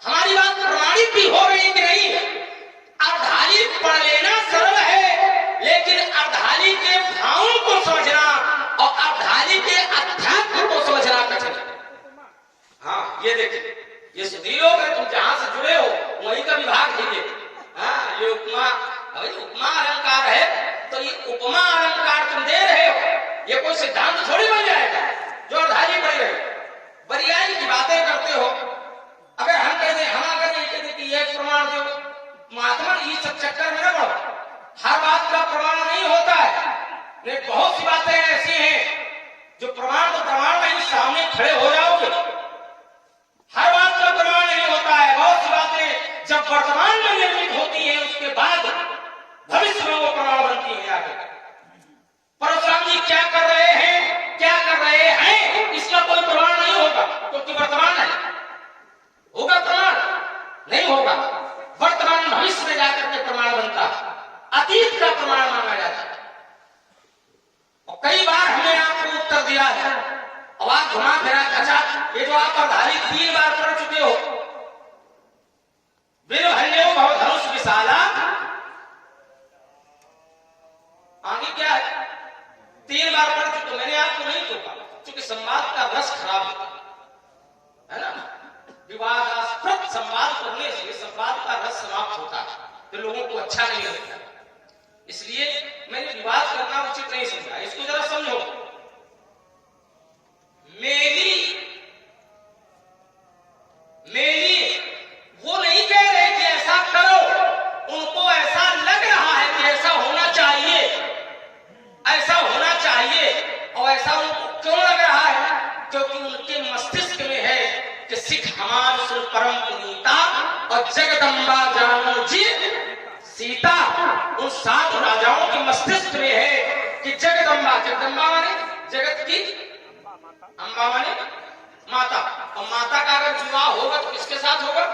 हमारी बात प्रमाणित भी हो रही कि नहीं? अर्धाली पढ़ लेना सरल है, लेकिन अर्धाली के भावों को समझना और अर्धाली के अध्यात्म को समझना कठिन है। हाँ, ये देखिए, ये सुधी लोग हैं, तुम जहां से जुड़े हो वहीं का विभाग है ये। हाँ, ये उपमा अलंकार है, तो ये उपमा अलंकार तुम दे रहे हो, ये कोई सिद्धांत थोड़ी बन जाएगा जो अर्धाली पढ़ रहे हो। बरियाई की बातें करते हो। अगर हम कह दें, हम अगर नहीं कहते कि ये प्रमाण दो, महात्मा इस चक्कर में न पड़ो। हर बात का प्रमाण नहीं होता है। नहीं, बहुत सी बातें ऐसी हैं जो प्रमाण तो प्रमाण नहीं, सामने खड़े हो जाओगे। हर बात का प्रमाण नहीं होता है। बहुत सी बातें जब वर्तमान में निर्मित होती हैं, उसके बाद भविष्य में वो प्रमाण बनती है आगे। परशुराम जी क्या कर रहे हैं, क्या कर रहे हैं, इसका कोई प्रमाण नहीं होगा, क्योंकि वर्तमान है। होगा प्रमाण? नहीं होगा। वर्तमान भविष्य में जाकर के प्रमाण बनता है, अतीत का प्रमाण माना जाता है। और कई बार हमने आपको उत्तर दिया है, और आप घुमा फिरा, अच्छा ये जो आप अर्धाली 3 बार पढ़ चुके हो, बिरभन्यो भवधनुष विशाला, आगे क्या है? 3 बार पढ़ चुके। मैंने आपको नहीं टोका, क्योंकि संवाद का रस खराब होता है ना। विवादास्पद संवाद करने से संवाद का रस समाप्त होता है, तो लोगों को अच्छा नहीं लगता। इसलिए मैंने विवाद करना उचित नहीं समझा। इसको जरा समझो। मेरी वो नहीं कह रहे कि ऐसा करो, उनको ऐसा लग रहा है कि ऐसा होना चाहिए, ऐसा होना चाहिए। और ऐसा उनको क्यों लग रहा है? क्योंकि उनके मस्तिष्क में है कि सिख हमार सुर परम पुनीता और जगदम्बा जानो जी सीता। उन 7 राजाओं के मस्तिष्क में है कि जगदम्बा, जगदम्बा माने जगत की, अम्बा माने माता, और माता का अगर विवाह होगा तो किसके साथ होगा?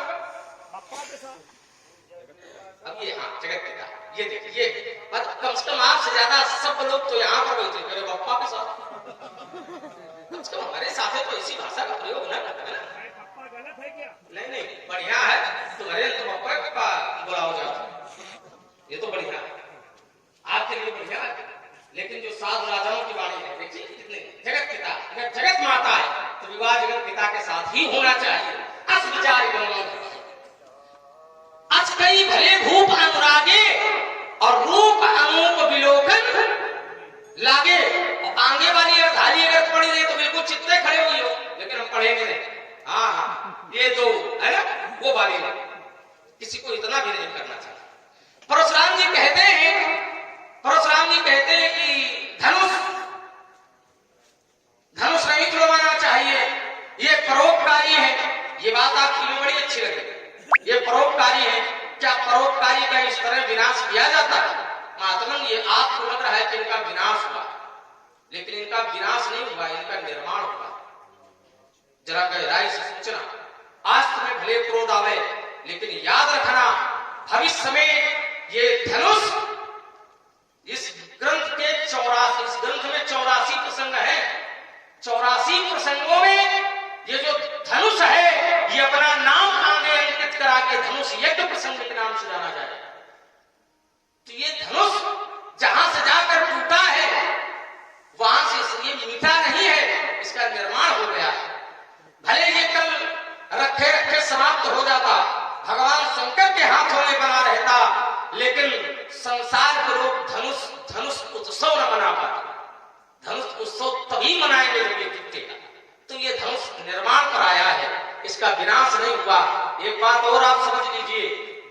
अब ये, हाँ, जगत पिता। ये देखिए, कम से कम आपसे ज्यादा सब लोग तो यहाँ पर बैठे मेरे पप्पा के साथ, कम से कम हमारे साथ है, तो इसी भाषा का प्रयोग ना करते हैं। नहीं, बढ़िया है, तुम्हारे तो पप्पा बुलाओ जाओ, ये तो बढ़िया है, आपके लिए बढ़िया है। लेकिन जो 7 राजाओं की वाणी है, देखिए कितने, जगत पिता, अगर जगत माता है तो विवाह जगत पिता के साथ ही होना चाहिए। अस विचार अस कई भले भूप अनुरागे और रूप अनूप विलोकन लागे। और आगे वाली अर्धाली अगर पढ़ी नहीं तो बिल्कुल चित्ते खड़े हुई हो, लेकिन हम पढ़ेंगे नहीं। हाँ, ये तो है ना, वो वाली नहीं, किसी को इतना भी नहीं करना चाहिए। परशुराम जी कहते हैं कि धनुष नहीं तुड़वाना चाहिए, ये परोपकारी है। ये बात आपकी भी बड़ी अच्छी लगी, ये परोपकारी है। क्या परोपकारी का इस तरह विनाश किया जाता है? महात्मन, ये आपको लग रहा है कि इनका विनाश हुआ, लेकिन इनका विनाश नहीं हुआ, इनका निर्माण हुआ। जरा गहराई से सोचना। आज तुम्हें भले क्रोध आवे, लेकिन याद रखना, भविष्य में ये धनुष, इस ग्रंथ में 84 प्रसंग है। 84 प्रसंगों में ये जो धनुष है, ये अपना नाम आगे अंकित करा के धनुष यज्ञ प्रसंग के नाम से जाना जाए। तो ये धनुष जहां से जाकर टूटा है, वहां से इसलिए मीठा नहीं है, इसका निर्माण हो गया है। भले ये कल रखे समाप्त हो जाता, भगवान शंकर के हाथों में बना रहता, लेकिन संसार के लोग धनुष उत्सव न मना पाते। धनुष उत्सव तभी मनाएंगे जब ये टूटेगा। तो ये धनुष निर्माण पर आया है, इसका विनाश नहीं हुआ। एक बात और आप समझ लीजिए,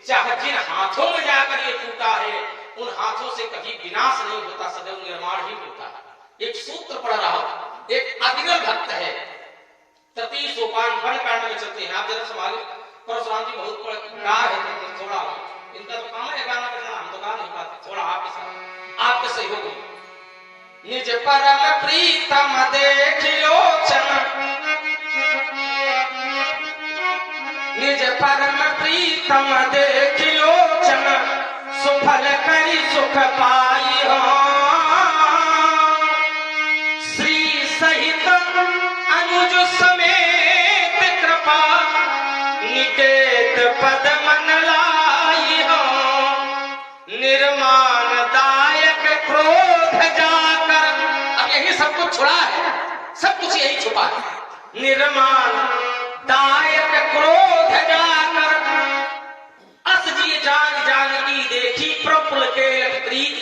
चाहे जिन हाथों में जाकर ये टूटा है, उन हाथों से कभी विनाश नहीं होता, सदैव निर्माण ही होता है। एक सूत्र पढ़ रहा हूं, एक अग्रगण्य भक्त है, तृतीय सोपान वन कांड में चलते हैं। आप जरा संभाले, परशुराम जी बहुत गा है, थोड़ा इनका तो काम है गाना बजाना, हम तो गा नहीं पाते, थोड़ा आपके सहयोग में। निज परम प्रीतम देखिलोचन, निज परम प्रीतम देखिलोचन, सुफल करी सुख पाई हो। श्री सहित अनुज समेत कृपा निकेत पद मन लाई हो, निर्माण दायक क्रोध जाकर। अब यही सब कुछ छुड़ा है, सब कुछ यही छुपा है। निर्माण दायक क्रोध जाकर, अस जी जान जान की देखी प्रफुल्ल के प्रीत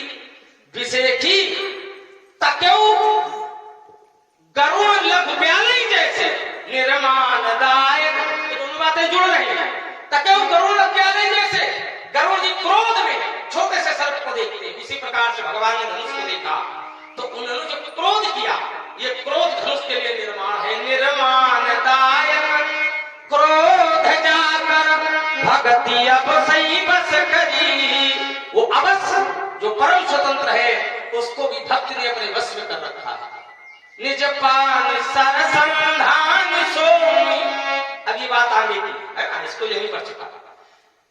विशेखी, तक्यौ गरुण लघु ब्यालई जैसे। निर्माण दायक, ये दोनों बातें जुड़ रही हैं। तक्यौ गरुण लघु ब्यालई जैसे, गरुड़ जी क्रोध में छोटे से सर्प को देखते हैं, इसी प्रकार से भगवान ने धनुष को देखा तो उन्होंने जब क्रोध किया, ये क्रोध धनुष के लिए निर्माण है। निर्माण दायक क्रोध जाकर, भगति अब सही बस करी। वो अवस जो परम स्वतंत्र है, उसको भी भक्त ने अपने वश में कर रखा है। निज पान सरसंधान सोई, अब ये बात आगे की है ना, इसको यही पर चुका।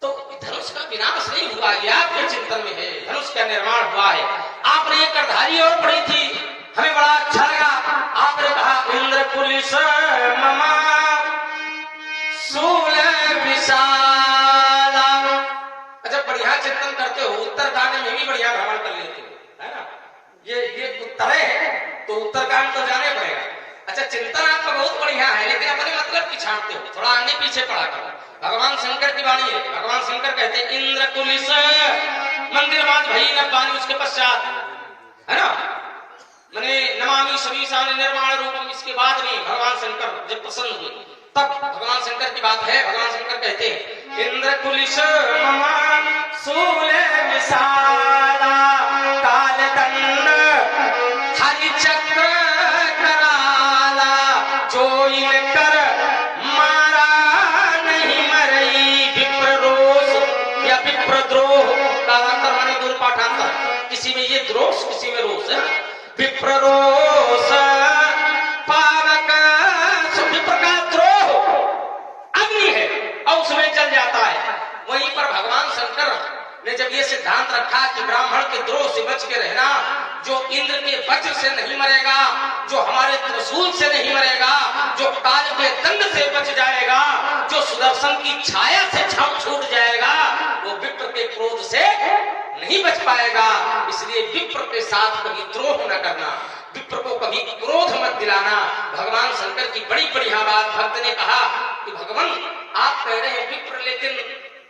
तो धनुष का विनाश नहीं हुआ, ये आपके चिंतन में है, धनुष का निर्माण हुआ है। आपने एक करधारी और पढ़ी थी, हमें बड़ा अच्छा लगा। आपने कहा इंद्र पुलिस ममा सूल विशाला। अच्छा, बढ़िया चिंतन करते हो, उत्तरकांड में भी बढ़िया भ्रमण कर लेते हो, है ना। ये उत्तर है तो उत्तरकांड तो जाने पड़ेगा। अच्छा, चिंतन आपका बहुत बढ़िया है, लेकिन अपने मतलब की छांटते हो, थोड़ा आगे पीछे पढ़ा करो। भगवान शंकर की वाणी है, भगवान शंकर कहते हैं इंद्र कुलिस मंदिर बात भई न पानी, उसके पश्चात है ना, मैंने नमामि समीशान निर्माण रूपम, इसके बाद में भगवान शंकर जब प्रसन्न हुए तब भगवान शंकर की बात है। भगवान शंकर कहते हैं इंद्र कुलिस ममा सूल विशाला, काल दंड हरि चक्र कराला, जो इनकर मारा नहीं मरई, विप्ररोष या विप्रद्रोह का अंतर माने दूर पाठांतर, किसी में ये द्रोष किसी में रोष है। विप्ररोष पावक, विप्र का द्रोह अग्नि है और उसमें जल जाता है। वहीं पर भगवान शंकर ने जब ये सिद्धांत रखा कि ब्राह्मण के द्रोह से बच के रहना, जो इंद्र के वज्र से नहीं मरेगा, जो हमारे त्रिशूल से नहीं मरेगा, जो काल के दंड से बच जाएगा, जो सुदर्शन की छाया से छूट जाएगा, वो विप्र के क्रोध से नहीं बच पाएगा। इसलिए विप्र के साथ कभी द्रोह न करना, विप्र को कभी क्रोध मत दिलाना। भगवान शंकर की बड़ी बढ़िया बात भक्त ने कहा कि भगवान आप कह रहे हैं विप्र, लेकिन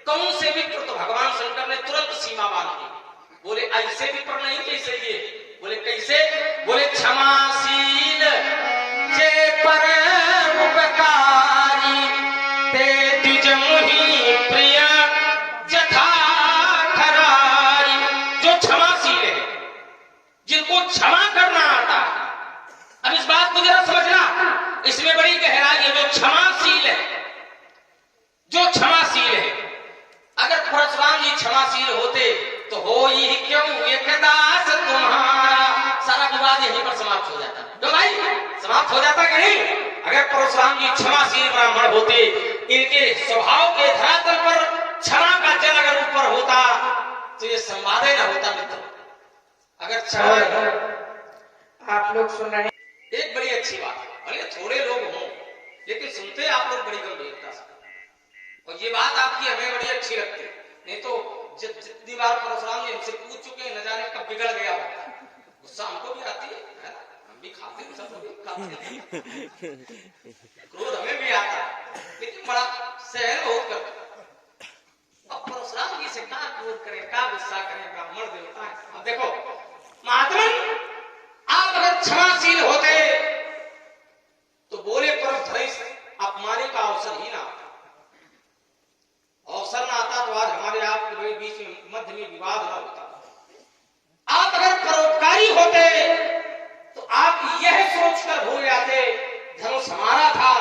कौन से विप्र? तो भगवान शंकर ने तुरंत सीमा बांध दी, बोले ऐसे विप्र नहीं, कैसे ये? बोले कैसे? बोले क्षमाशील जे परम उपकारी, ते द्विज मुहि प्रिय जथा ठरारी। जो क्षमाशील है, जिनको क्षमा करना आता है। अब इस बात को जरा समझना, इसमें बड़ी गहराई है। जो क्षमाशील है, जो क्षमाशील है, अगर परशुराम जी क्षमाशील होते तो हो ही क्यों एक दास तुम्हारा, सारा विवाद यहीं पर समाप्त हो जाता। तो भाई समाप्त हो जाता कि नहीं? अगर परशुराम जी क्षमाशील ब्राह्मण होते, इनके स्वभाव के धरातल पर क्षमा का जल अगर ऊपर होता तो ये संवाद ही न होता मित्र। अगर क्षमा, आप लोग सुन रहे हैं, एक बड़ी अच्छी बात है, भले थोड़े लोग हों लेकिन सुनते आप लोग बड़ी गंभीरता से, और ये बात आपकी हमें बड़ी अच्छी लगती है। नहीं तो जितनी बार परशुराम जी हमसे पूछ चुके हैं, न जाने कब बिगड़ गया होता, गुस्सा हमको भी आती है ना? हम भी खाते हैं, सब भी खाते हैं, क्रोध हमें भी आता है, लेकिन बड़ा सहन बहुत करते। अब परशुराम जी से क्या क्रोध करें, क्या गुस्सा करें, ब्राह्मण देवता है। अब देखो महात्मन, आप अगर क्षमाशील होते तो बोले परशुराम अपमाने का अवसर ही ना आता, अवसर ना आता तो आज हमारे आपके बीच में मध्य में विवाद ना होता। आप अगर परोपकारी होते तो आप यह सोचकर भूल जाते धनुष हमारा था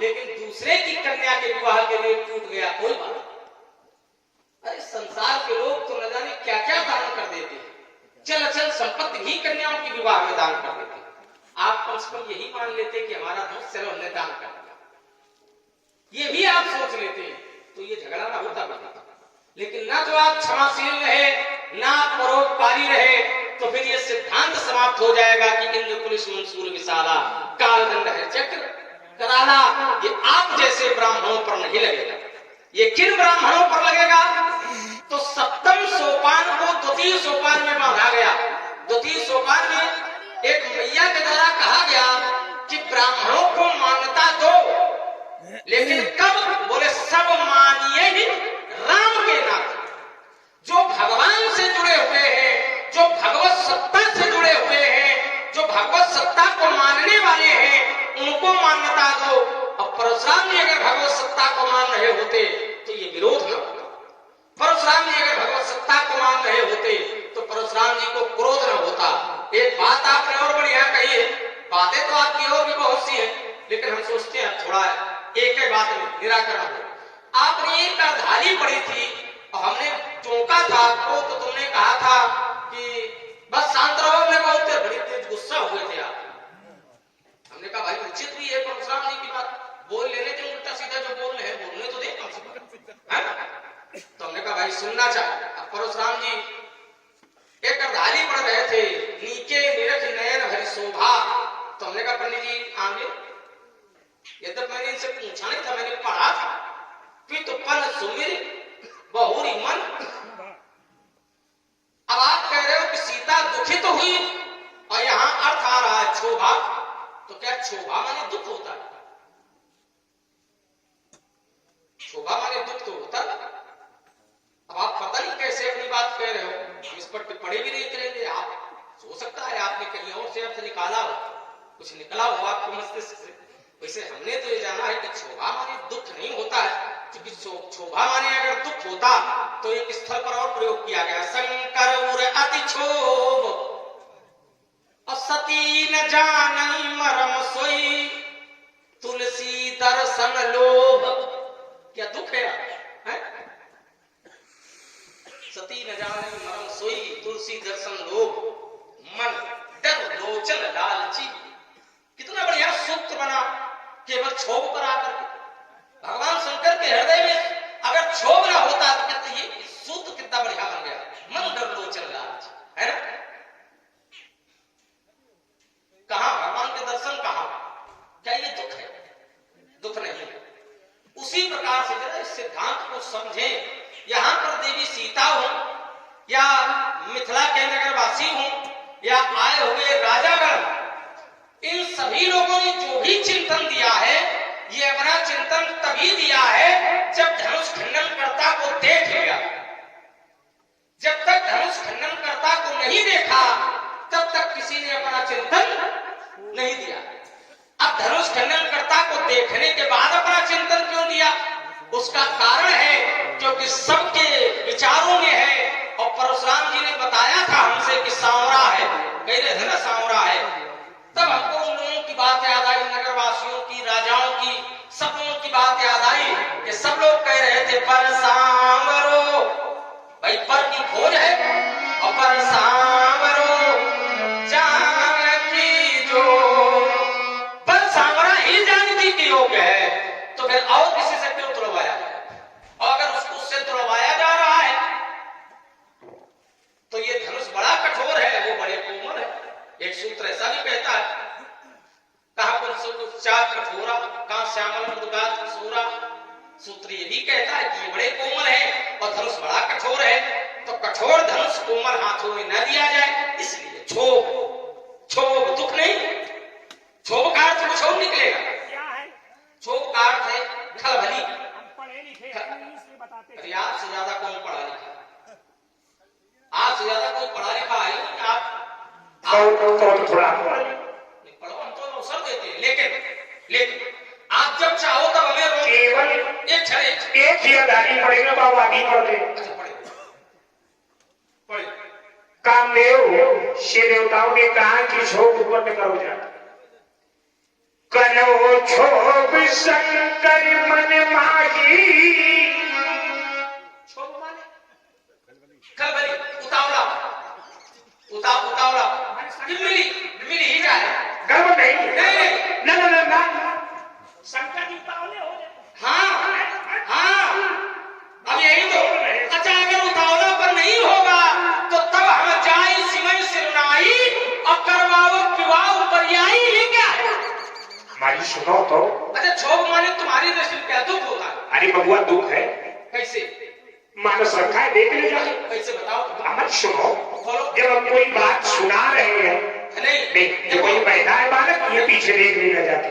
लेकिन दूसरे की कन्या के विवाह के लिए टूट गया, कोई बात नहीं। अरे संसार के लोग तो न जाने क्या क्या दान कर देते हैं, चल अचल संपत्ति भी कन्याओं के विवाह में दान कर देते। आप कम से कम यही मान लेते कि हमारा धनुष चलो हमने दान कर दिया, ये भी आप सोच लेते तो ये झगड़ा ना होता बता। लेकिन ना तो आप क्षमाशील रहे, ना परोपकारी रहे, तो फिर ये सिद्धांत समाप्त हो जाएगा कि इंद्र कुलिस मंसूर विशाला, काल दंड है चक्र कराला, ये आप जैसे ब्राह्मणों पर नहीं लगेगा। ये किन ब्राह्मणों पर लगेगा? तो सप्तम सोपान को द्वितीय सोपान में बांधा गया। द्वितीय सोपान में एक मैया के द्वारा कहा गया कि ब्राह्मणों को मान्यता दो, लेकिन कब? बोले सब मानिए ही राम के नाते। जो भगवान से जुड़े हुए हैं, जो भगवत सत्ता से जुड़े हुए हैं, जो भगवत सत्ता को मानने वाले हैं, उनको मान्यता दो। अब परशुराम जी अगर भगवत सत्ता को मान रहे होते तो ये विरोध न होता। परशुराम जी अगर भगवत सत्ता को मान रहे होते तो परशुराम जी को क्रोध न होता। एक बात आपने और बढ़िया कही है, बातें तो आपकी और भी बहुत सी है, लेकिन हम सोचते हैं थोड़ा एक ही बात में निराकरण हो। आपने एक धारी पड़ी थी और हमने चौंका था आपको, तो तुमने कहा था कि बस शांत रहो। हमने कहा उत्तर बड़ी तेज गुस्सा हुए थे आप। हमने कहा भाई उचित भी है परशुराम जी की बात, बोल लेने थे, उल्टा सीधा जो बोल रहे हैं बोलने तो दे कम से कम, है ना? तो हमने कहा भाई सुनना चाहिए। अब परशुराम जी एक अर्धाली पढ़ रहे थे, नीचे निरख नयन हरि शोभा। तो हमने कहा पंडित जी आगे, ये तो मैंने इनसे पूछा नहीं था, मैंने पढ़ा था। फिर तो पन सुमिर बहुरी मन। अब आप कह रहे हो कि सीता दुखित तो हुई और यहां अर्थ आ रहा है क्षोभा। तो क्या क्षोभा माने दुख होता है? क्षोभा माने दुख तो होता है। अब आप पता नहीं कैसे अपनी बात कह रहे हो, हम इस पर टिप्पणी भी नहीं करेंगे। आप हो सकता है आपने कहीं और से अर्थ निकाला हो, कुछ निकला हो आपको मस्तिष्क से। वैसे हमने तो ये जाना है कि क्षोभा माने दुख नहीं होता है, क्योंकि क्षोभा माने अगर दुख होता तो एक स्थल पर और प्रयोग किया गया, शंकर उर अति क्षोभ और सती न जानई मरम सोई तुलसी दर्शन लोभ। क्या दुख है? सती न जानई मरम सोई तुलसी दर्शन लोभ मन डर लोचन लालची। कितना बढ़िया सूत्र बना केवल क्षोभ पर आकर के। भगवान शंकर के हृदय में अगर क्षोभ ना होता तो कहते ये सूत्र कितना बढ़िया बन गया, मन डर लोचन लालची, है ना? कहां भगवान के दर्शन कहां? क्या ये दुख है? दुख नहीं है। उसी प्रकार से जरा इस सिद्धांत को समझें। यहां पर देवी सीता हो या मिथिला के नगरवासी हो या आए हुए राजागण, इन सभी लोगों ने जो भी चिंतन दिया है, ये अपना चिंतन तभी दिया है जब धनुष खंडनकर्ता को देख लिया। जब तक धनुष खंडनकर्ता को नहीं देखा तब तक किसी ने अपना चिंतन नहीं दिया। अब धनुष खंडनकर्ता को देखने के बाद अपना चिंतन क्यों दिया? उसका कारण है क्योंकि सबके विचारों में है। और परशुराम जी ने बताया था हमसे कि सांवरा है, कह रहे थे ना सांवरा है। तब हमको उन लोगों की बात याद आई, नगरवासियों की, राजाओं की, सब लोगों की बात याद आई कि सब लोग कह रहे थे पर सांवरो। भाई पर की खोज है और पर सांवरो जानकी जो, पर सांवरा ही जानकी की योग्य है, तो फिर और किसी से क्यों तुड़वाया जाए? और अगर उससे तुड़वाया जा रहा है तो ये धनुष बड़ा कठोर है, वो बड़े कोमल है। एक सूत्र ऐसा भी कहता है, कहा पुरुषोच्चार कठोरा कहा श्यामल मृदुगात किशोरा। सूत्र ये भी कहता है कि ये बड़े कोमल है और धनुष बड़ा कठोर है, तो कठोर धनुष कोमल हाथों में न दिया जाए, इसलिए क्षोभ। क्षोभ दुख नहीं, क्षोभ का अर्थ कुछ और निकलेगा। क्षोभ का अर्थ है खलबली। अरे आपसे ज्यादा कौन पढ़ा लिखा? आपसे ज्यादा कोई पढ़ा लिखा है? आप थोड़ा पढ़ो, हम तो अवसर देते हैं, लेकिन आप जब चाहो तब हमें केवल एक ही अदानी पढ़ेगा, बाबा आगे पढ़ते। अच्छा पढ़े। कामदेव श्री देवताओं ने कहा कि क्षोभ उत्पन्न करो जाए। कनो क्षोभ शंकर मन माही। क्षोभ माने खलबली, उतावला, उतावला मिली ही जाए। गर्व नहीं, ना शंकर जी उतावले हो जाए। हाँ, अब यही तो। अच्छा अगर उतावला पर नहीं होगा तो तब हम जाए सिमय सिरनाई और करवाओ विवाह पर्यायी। ये क्या है? हमारी सुनो तो। अच्छा क्षोभ माने तुम्हारी दृष्टि में क्या दुख होता है? अरे बबुआ दुख है कैसे? मानस रखा है देख ले जाए। कैसे बताओ? अमर सुनो, जब हम कोई बात सुना रहे हैं नहीं जब कोई बैठा है बालक ये पीछे देख लेना जाते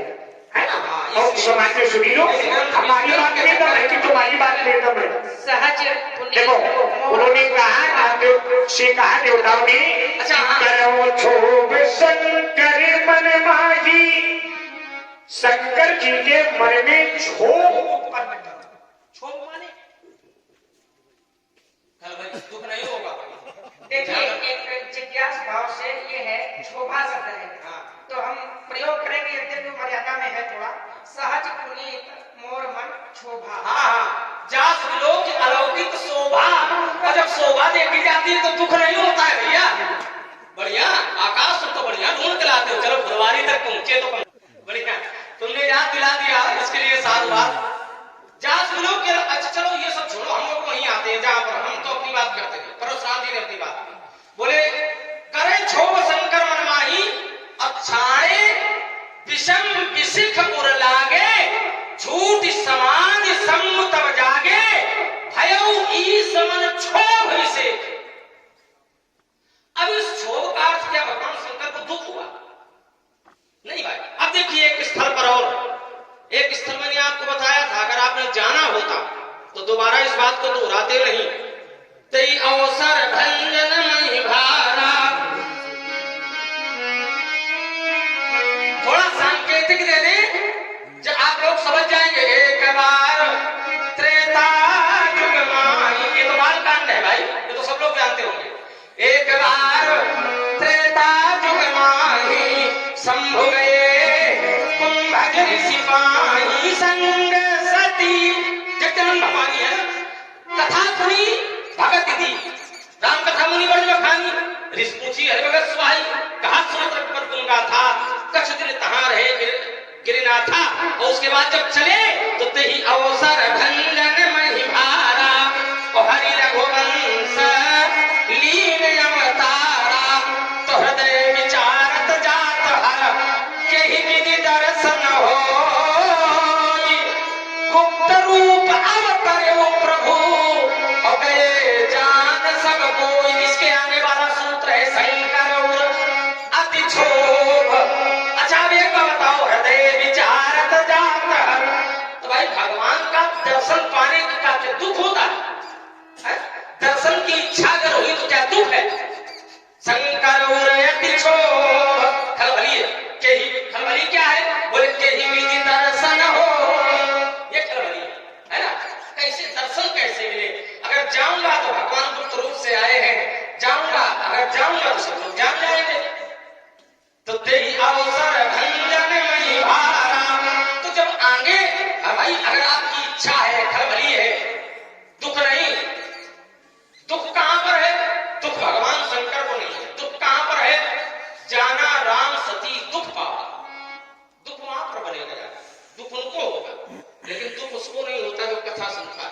है ना, और समाज में सुनी लो हमारी बात में दम है कि तुम्हारी बात में दम है। सहज देखो उन्होंने कहा से कहा देवताओं ने करो क्षोभ शंकर मन माही, शंकर जी के मन में क्षोभ उत्पन्न करो। क्षोभ माने दुख नहीं होगा। देखिए एक जिज्ञास भाव से ये है क्षोभा शब्द है। तो हम प्रयोग करेंगे यद्यपि मर्यादा में है थोड़ा। सहज पुनीत मोर मन क्षोभा। हाँ जास विलोक की अलौकिक शोभा, और जब शोभा देखी जाती है तो दुख नहीं होता है भैया। बढ़िया आकाश तो बढ़िया ढूंढ के लाते हो, चलो फुलवारी तक पहुंचे तो बढ़िया तुमने याद दिला दिया, इसके लिए साधुवाद। जास विलोक के अच्छा चलो ये सब छोड़ो, हम लोग वहीं आते हैं जहां पर हम तो अपनी बात करते हैं। परशुराम जी ने अपनी बात की, बोले करे क्षोभ शंकर मन माही, अच्छाए विषम विशिख उर लागे, झूठ समाज सम्मुत जागे, भयउ ईस मन क्षोभ से। अब इस क्षोभ का अर्थ क्या? भगवान शंकर को दुख हुआ नहीं भाई। अब देखिए एक स्थल पर और एक स्थल मैंने आपको बताया था, अगर आपने जाना होता तो दोबारा इस बात को दोहराते नहीं। तई अवसर भंजन मही भारा, थोड़ा सांकेतिक दे दे जब आप लोग समझ जाएंगे। एक बार त्रेता युग माही, ये तो बालकांड है भाई, ये तो सब लोग जानते होंगे। एक बार त्रेता युग माही, शंभु गए कुंभजन सिपाही, संग सती जगदम्ब भवानी है। कथा सुनी भगत दी, राम कथा मुनि बन बखानी, ऋषि पूछी हरि भगत सुहाई, कहा समुद्र पर गंगा था, कछ दिन तहां रहे गिरिनाथा। और उसके बाद जब चले तो तेही अवसर भंजन मही भारा, और हरि रघुवंश लीन अवतारा, तो हृदय विचारत जात हर, केहि विधि दर्शन हो, गुप्त रूप अवतरे वो प्रभु, और गए जान सब कोई। इसके आने वाला सूत्र है शंकर और अति क्षोभ। अच्छा अब एक बताओ, हृदय विचारत जात हर, तो भाई भगवान का दर्शन पाने का क्या दुख होता है? दर्शन की इच्छा अगर हुई तो क्या दुख है? शंकर और अति क्षोभ, खलबली है। खलबली क्या है? बोले केहि विधि दर्शन हो, ये खलबली है ना। कैसे दर्शन कैसे मिले? अगर जाऊंगा तो भगवान गुप्त रूप से आए हैं, जाऊंगा अगर जाऊंगा तो सब लोग जान जाएंगे। तो तेरी अवसर भंजन मही भारा, तो जब आगे भाई अगर आपकी इच्छा है, खलबली है, दुख नहीं। दुख कहां पर है? दुख भगवान शंकर को नहीं है। दुख कहां पर है? जाना राम सती दुख पावा, दुख वहां पर बनेगा, दुख उनको होगा, लेकिन दुख उसको नहीं होता जो कथा सुनता है,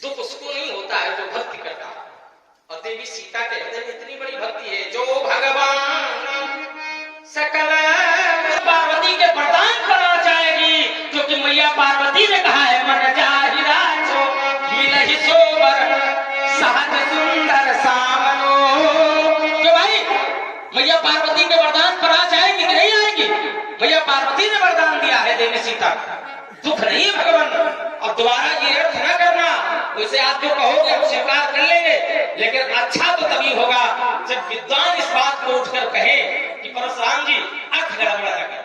दुख उसको नहीं होता है जो भक्ति करता है। और देवी सीता के हृदय में इतनी बड़ी भक्ति है, जो भगवान सकल पार्वती के वरदान पर आ जाएगी, क्योंकि मैया पार्वती ने कहा है मन जाहि राजो मिलहि सोबर सहज सुंदर सामनो। क्यों भाई मैया पार्वती के वरदान पर आ जाएगी कि नहीं आएगी? मैया पार्वती ने वरदान दिया है देवी सीता, दुख नहीं है भगवान। और दोबारा ये अर्थ न करना, वैसे आप जो कहोगे हम स्वीकार कर लेंगे, लेकिन अच्छा तो तभी होगा जब विद्वान इस बात को उठकर कहे कि परशुराम जी अर्थ गड़बड़ा है।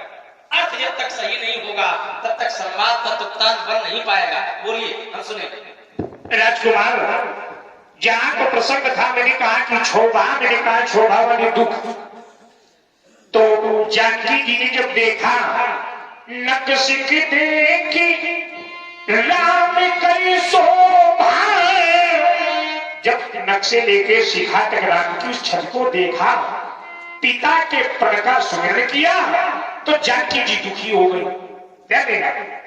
अर्थ जब तक सही नहीं होगा तब तक संवाद का तुक्तान बन नहीं पाएगा। बोलिए हम सुने। राजकुमार जहां को प्रसंग था मैंने कहा कि क्षोभा, मैंने कहा क्षोभा वाली दुख, तो जानकी जी ने जब देखा नक्सिक देखी राम कई शोभा, जब नक्शे लेके शिखा तक राम की उस छत को देखा, पिता के प्रण का स्मरण किया, तो जानकी जी दुखी हो गई।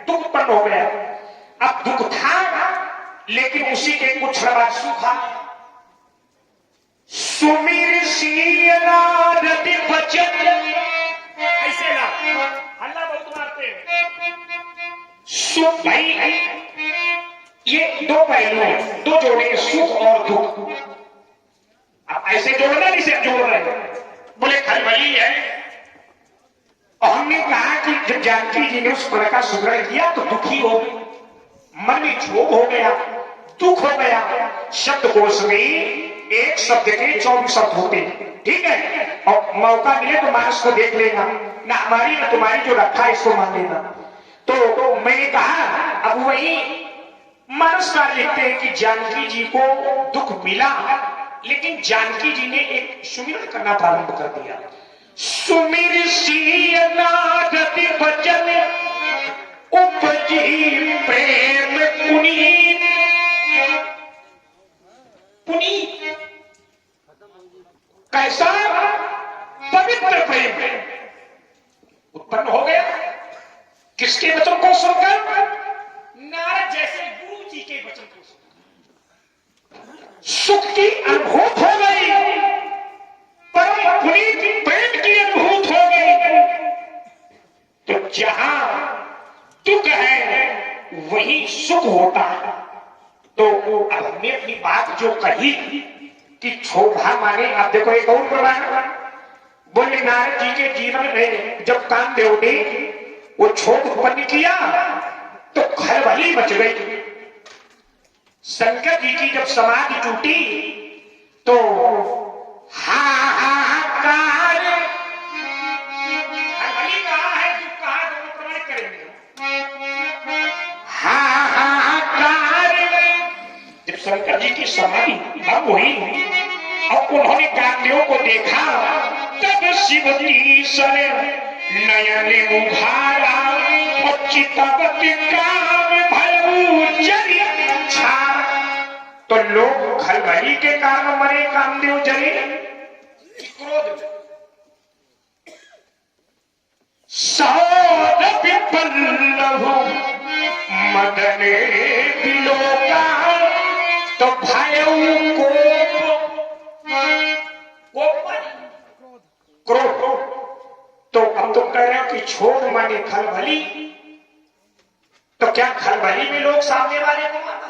दुख उत्पन्न हो गया। अब दुख था लेकिन उसी के कुछ बाद सुखा। सुमिर सिया रति बचन, ऐसे ना हल्ला बहुत मारते फरमाते हैं। सुख भाई ये दो पहलू हैं, दो जोड़े, सुख और दुख। अब ऐसे जोड़ना नहीं, सिर्फ जोड़ रहे बोले खलबली है। और हमने कहा कि जब जानकी जी ने उस पर का सुग्रह किया तो दुखी हो गई, मन में क्षोभ हो गया, दुख हो गया। शब्दकोश में एक शब्द के 24 शब्द होते हैं, ठीक है। और मौका मिले तो मानस को देख लेना, ना हमारी ना तुम्हारी, जो रखा है इसको मान लेना। तो मैंने कहा अब वही मानसकार लिखते हैं कि जानकी जी को दुख मिला, लेकिन जानकी जी ने एक सुमिरन करना प्रारंभ कर दिया। सुमिर सिय नारद भजन उपजी प्रेम पुनीत। पुनीत कैसा? पवित्र प्रेम उत्पन्न हो गया। किसके वचन को सुनकर? नारद जैसे गुरु जी के वचन को सुनकर सुख की अनुभूत हो गई, परम पुनीत प्रेम की अनुभूत हो गई। तो जहां दुख है वही सुख होता है। तो अब हमने अपनी बात जो कही कि क्षोभा माने, अब देखो एक और प्रमाण बोले नारद जी के जीवन में जब कामदेव ने वो क्षोभ उत्पन्न किया तो खलबली मच गई। शंकर जी की जब समाधि टूटी तो हाहाकार, खलबली कहाँ है, दुख कहाँ, दोनों प्रमाणित करेंगे। हाहाकार जब शंकर जी की समाधि भंग हुई और उन्होंने कामदेव को देखा, तब शिव की सर नयन उघारा और चितवत काम भयऊ जली छार। तो लोग खलबली के कारण मरे, कामदेव जले क्रोध। सौरभ पल्लव मदन बिलोका तो भयऊ क्रोध। तो अब तुम कह रहे हो कि क्षोभ माने खलबली, तो क्या खलबली में लोग सामने वाले को मारना?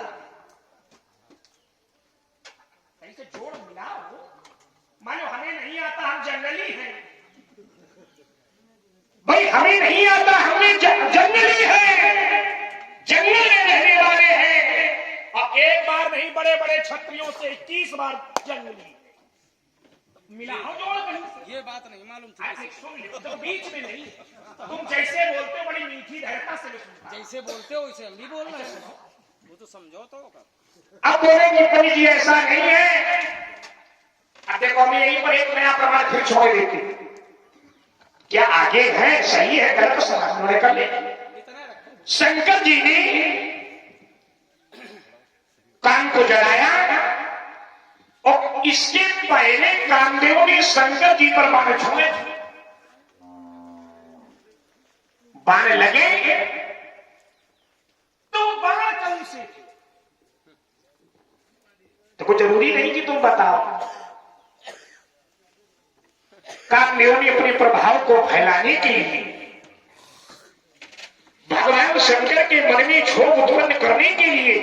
ऐसे जोड़ मिलाओ, मानो हमें नहीं आता, हम जंगली हैं। भाई हमें नहीं आता, हमें जंगली है, जंगल में रहने वाले हैं। और एक बार नहीं, बड़े बड़े क्षत्रियों से 21 बार जंगली मिलाओ जोड़ कहीं से। ये बात नहीं मालूम थी। सुन तो बीच में नहीं, तुम जैसे बोलते हो बड़ी मीठी धैर्यता से सुनता। जैसे बोलते हो वैसे हम भी बोल रहे हैं, वो तो समझो तो। अब बोलेंगे पंडित जी ऐसा नहीं है। अब देखो मैं यहीं पर एक नया प्रमाण फिर छोड़ देती। क्या आगे है, सही है, गलत समाधान कर ले। शंकर जी ने कान को जलाया और इसके पहले कामदेव ने शंकर जी पर बाण छोड़े। बाण लगे तो बाण कौन से? तो कुछ जरूरी नहीं कि तुम बताओ। कामदेव ने अपने प्रभाव को फैलाने के लिए, भगवान शंकर के मन में क्षोभ उत्पन्न करने के लिए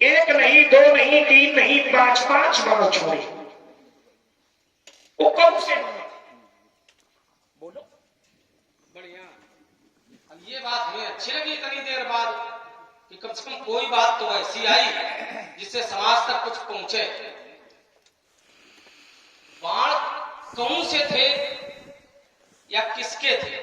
एक नहीं, दो नहीं, तीन नहीं, 5 बार छोड़े। वो कौन से बोलो? बढ़िया। अब ये बात हमें अच्छी लगी इतनी देर बाद कि कम से कम कोई बात तो ऐसी आई जिससे समाज तक कुछ पहुंचे। बाण कौन से थे या किसके थे?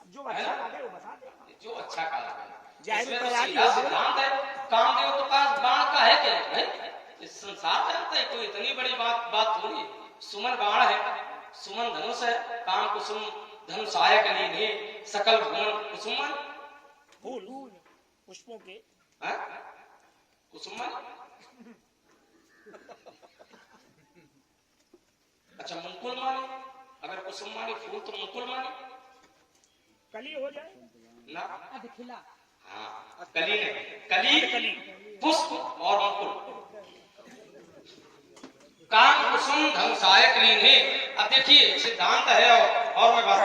जो अच्छा लगे वो बता दे। जो अच्छा कहा गया। जाहिर तो सीधा सिद्धांत है, कामदेव के पास बाण का है क्या है? इस संसार जानता है, कोई इतनी बड़ी बात थोड़ी। सुमन बाण है, सुमन धनुष है, काम कुसुम धनुषायक लीने सकल भुवन कुसुमन फूल पुष्पों के कुसुमन। अच्छा मुकुल माने, अगर कुसुम माने फूल तो मुकुल माने कली हो जाए ना। खिला हाँ, कली नहीं, कली पुष्प और मुकुल। काम कुसुम धनुषायक लीने। अब देखिए सिद्धांत है और मैं बात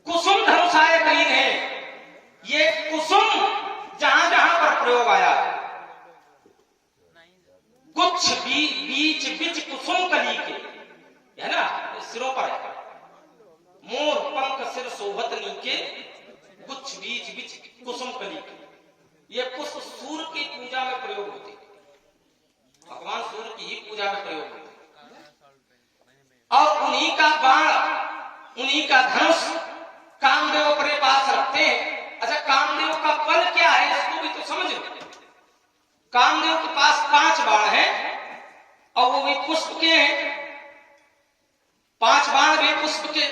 कुसुम धनुषाय कलीन है। ये कुसुम जहां जहां पर प्रयोग आया है, गुच्छ बीच बीच कुसुम कली के, है ना, सिरों पर है। मोर पंख सिर शोभत नीके, गुच्छ बीच बीच कुसुम कली के। ये पुष्प सूर्य की पूजा में प्रयोग होते, भगवान सूर्य की ही पूजा में प्रयोग होते, और उन्हीं का बाण, उन्हीं का धनुष कामदेव अपने पास रखते हैं। अच्छा, कामदेव का बल क्या है इसको भी तो समझ लो। कामदेव के पास 5 बाण हैं और वो भी पुष्प के हैं। 5 बाण भी पुष्प के,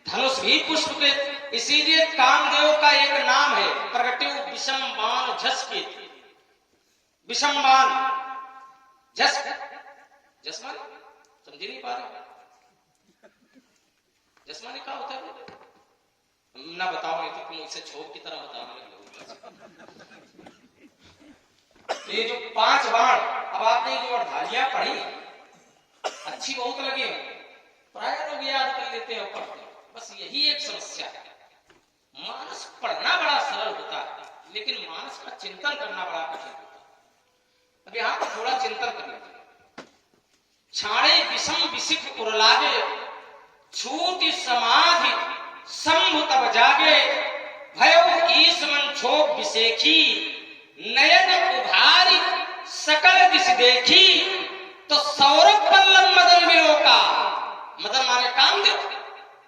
धनुष भी पुष्प के। इसीलिए कामदेव का एक नाम है प्रगट्यु विषम बाण झस के। विषम बाण झस, झस माने समझ नहीं पा रहे, झस माने क्या होता है ना, बताओ नहीं तो तुम इसे छोप की तरह बताओ। ये जो 5 बाण, अब आपने जो अर्धालियां पढ़ी अच्छी बहुत लगी, प्राय लोग याद कर लेते हैं और पढ़ते हैं। बस यही एक समस्या है, मानस पढ़ना बड़ा सरल होता है लेकिन मानस का चिंतन करना बड़ा कठिन होता है। अब यहां पर थोड़ा चिंतन कर लेते हैं। छाड़े विषम विशिख उरलागे, छूटी समाधि शंभु तब जागे, भयो ईश मन छोप विशेखी, नयन उभारी सकल दिश देखी, तो सौरभ पल्लव मदन विलोका। मदन माने कामदेव।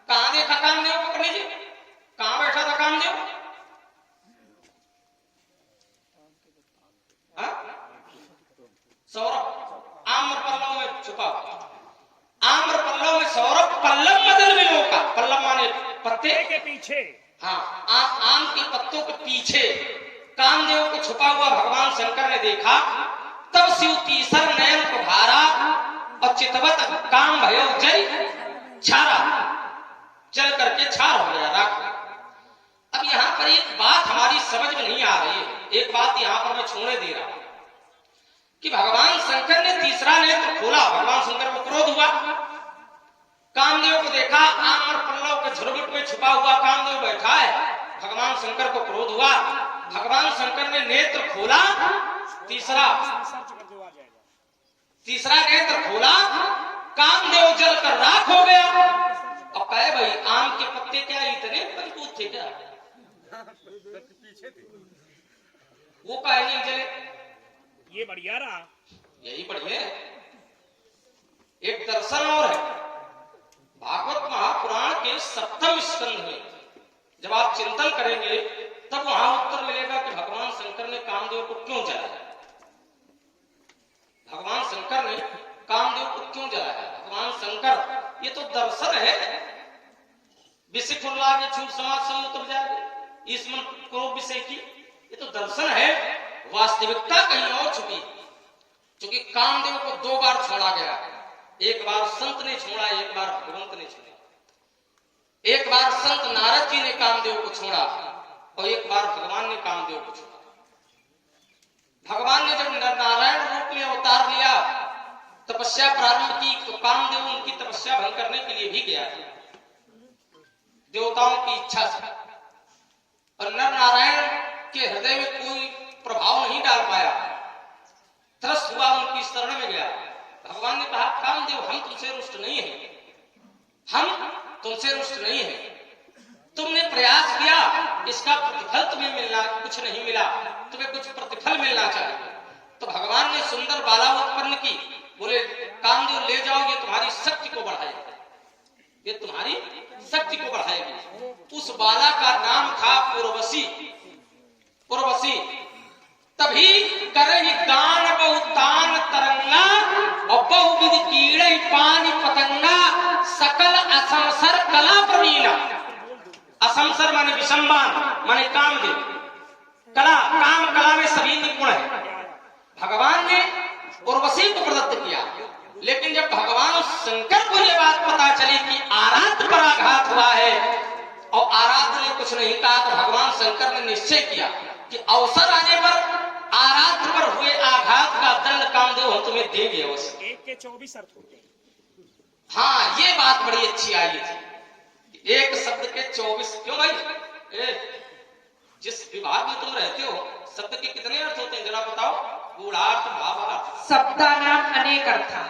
कहां देखा कामदेव को पंडित जी? कहां बैठा था कामदेव? सौरभ आम्र पल्लव में छुपा हुआ। आम्र पल्लव में सौरभ पल्लव मदन विलोका। पल्लव माने पत्ते के पीछे, हाँ, आम के पत्तों के पीछे कामदेव को छुपा हुआ भगवान शंकर ने देखा। तब शिव तीसर नयन को भारा और चितवत काम भयो जय छारा, चल करके छार हो गया राख। अब यहां पर एक बात हमारी समझ में नहीं आ रही है, एक बात यहां पर मैं छोड़ने दे रहा हूं कि भगवान शंकर ने तीसरा नेत्र खोला, भगवान शंकर को क्रोध हुआ, कामदेव को देखा, आम्र पल्लव के झुरमुट में छुपा हुआ कामदेव बैठा है। भगवान शंकर को क्रोध हुआ, भगवान शंकर ने नेत्र खोला, तीसरा नेत्र खोला, कामदेव जलकर राख हो गया। अब कहे भाई आम के पत्ते क्या इतने मजबूत थे क्या? वो कहे नहीं जले, ये बढ़िया रहा, यही बढ़िया। एक दर्शन और है भागवत महापुराण के 7वें स्कंध में, जब आप चिंतन करेंगे तब वहां उत्तर मिलेगा कि भगवान शंकर ने कामदेव को क्यों जलाया। भगवान शंकर ने कामदेव को क्यों जलाया? भगवान शंकर, ये तो दर्शन है। विषय लागे छूट समाज सम्मुत जागे, इसमें क्रोध विषय की, ये तो दर्शन है। वास्तविकता कहीं और छुपी, क्योंकि कामदेव को 2 बार छोड़ा गया, एक बार संत ने छोड़ा, एक बार भगवंत ने छोड़ा। एक बार संत नारद जी ने कामदेव को छोड़ा और एक बार भगवान ने कामदेव को छोड़ा। भगवान ने जब नारायण रूप में अवतार लिया, तपस्या प्रारंभ की, तो कामदेव उनकी तपस्या भंग करने के लिए भी गया देवताओं की इच्छा से, और नर नारायण के हृदय में कोई प्रभाव नहीं डाल पाया, त्रस्त हुआ, उनकी शरण में गया। भगवान ने कहा कामदेव हम तुमसे रुष्ट नहीं है, हम तुमसे रुष्ट नहीं है, तुमने प्रयास किया, इसका प्रतिफल तुम्हें मिलना कुछ नहीं मिला, तुम्हें कुछ प्रतिफल मिलना चाहिए। तो भगवान ने सुंदर बाला उत्पन्न की, बोले कामदेव ले जाओ, ये तुम्हारी शक्ति को बढ़ाएगी, ये तुम्हारी शक्ति को बढ़ाएगी। उस बाला का नाम था उर्वशी। उर्वशी तभी करही दान बहुतान तरंगा, और बहुविध कीड़े पानी पतंगा, सकल असंसर कला प्रवीणा। असंसर माने विषमबान, माने कामदेव, कला, काम कला में सभी निपुण है। भगवान ने उर्वशी को प्रदत्त किया, लेकिन जब भगवान शंकर को यह बात पता चली कि आराध्य पर आघात हुआ है, और आराध्य ने कुछ नहीं कहा, तो भगवान शंकर ने निश्चय किया कि अवसर आने पर आराध्य पर हुए आघात का दंड कामदेव हम तुम्हें देंगे अवश्य। 1 के 24 अर्थ होते हैं। हाँ, ये बात बड़ी अच्छी आई थी। एक शब्द के 24 क्यों भाई? जिस विभाग में तुम रहते हो शब्द के कितने अर्थ होते हैं जरा बताओ? गूढ़ार्थ, भावार्थ। शब्दानाम अनेक अर्था,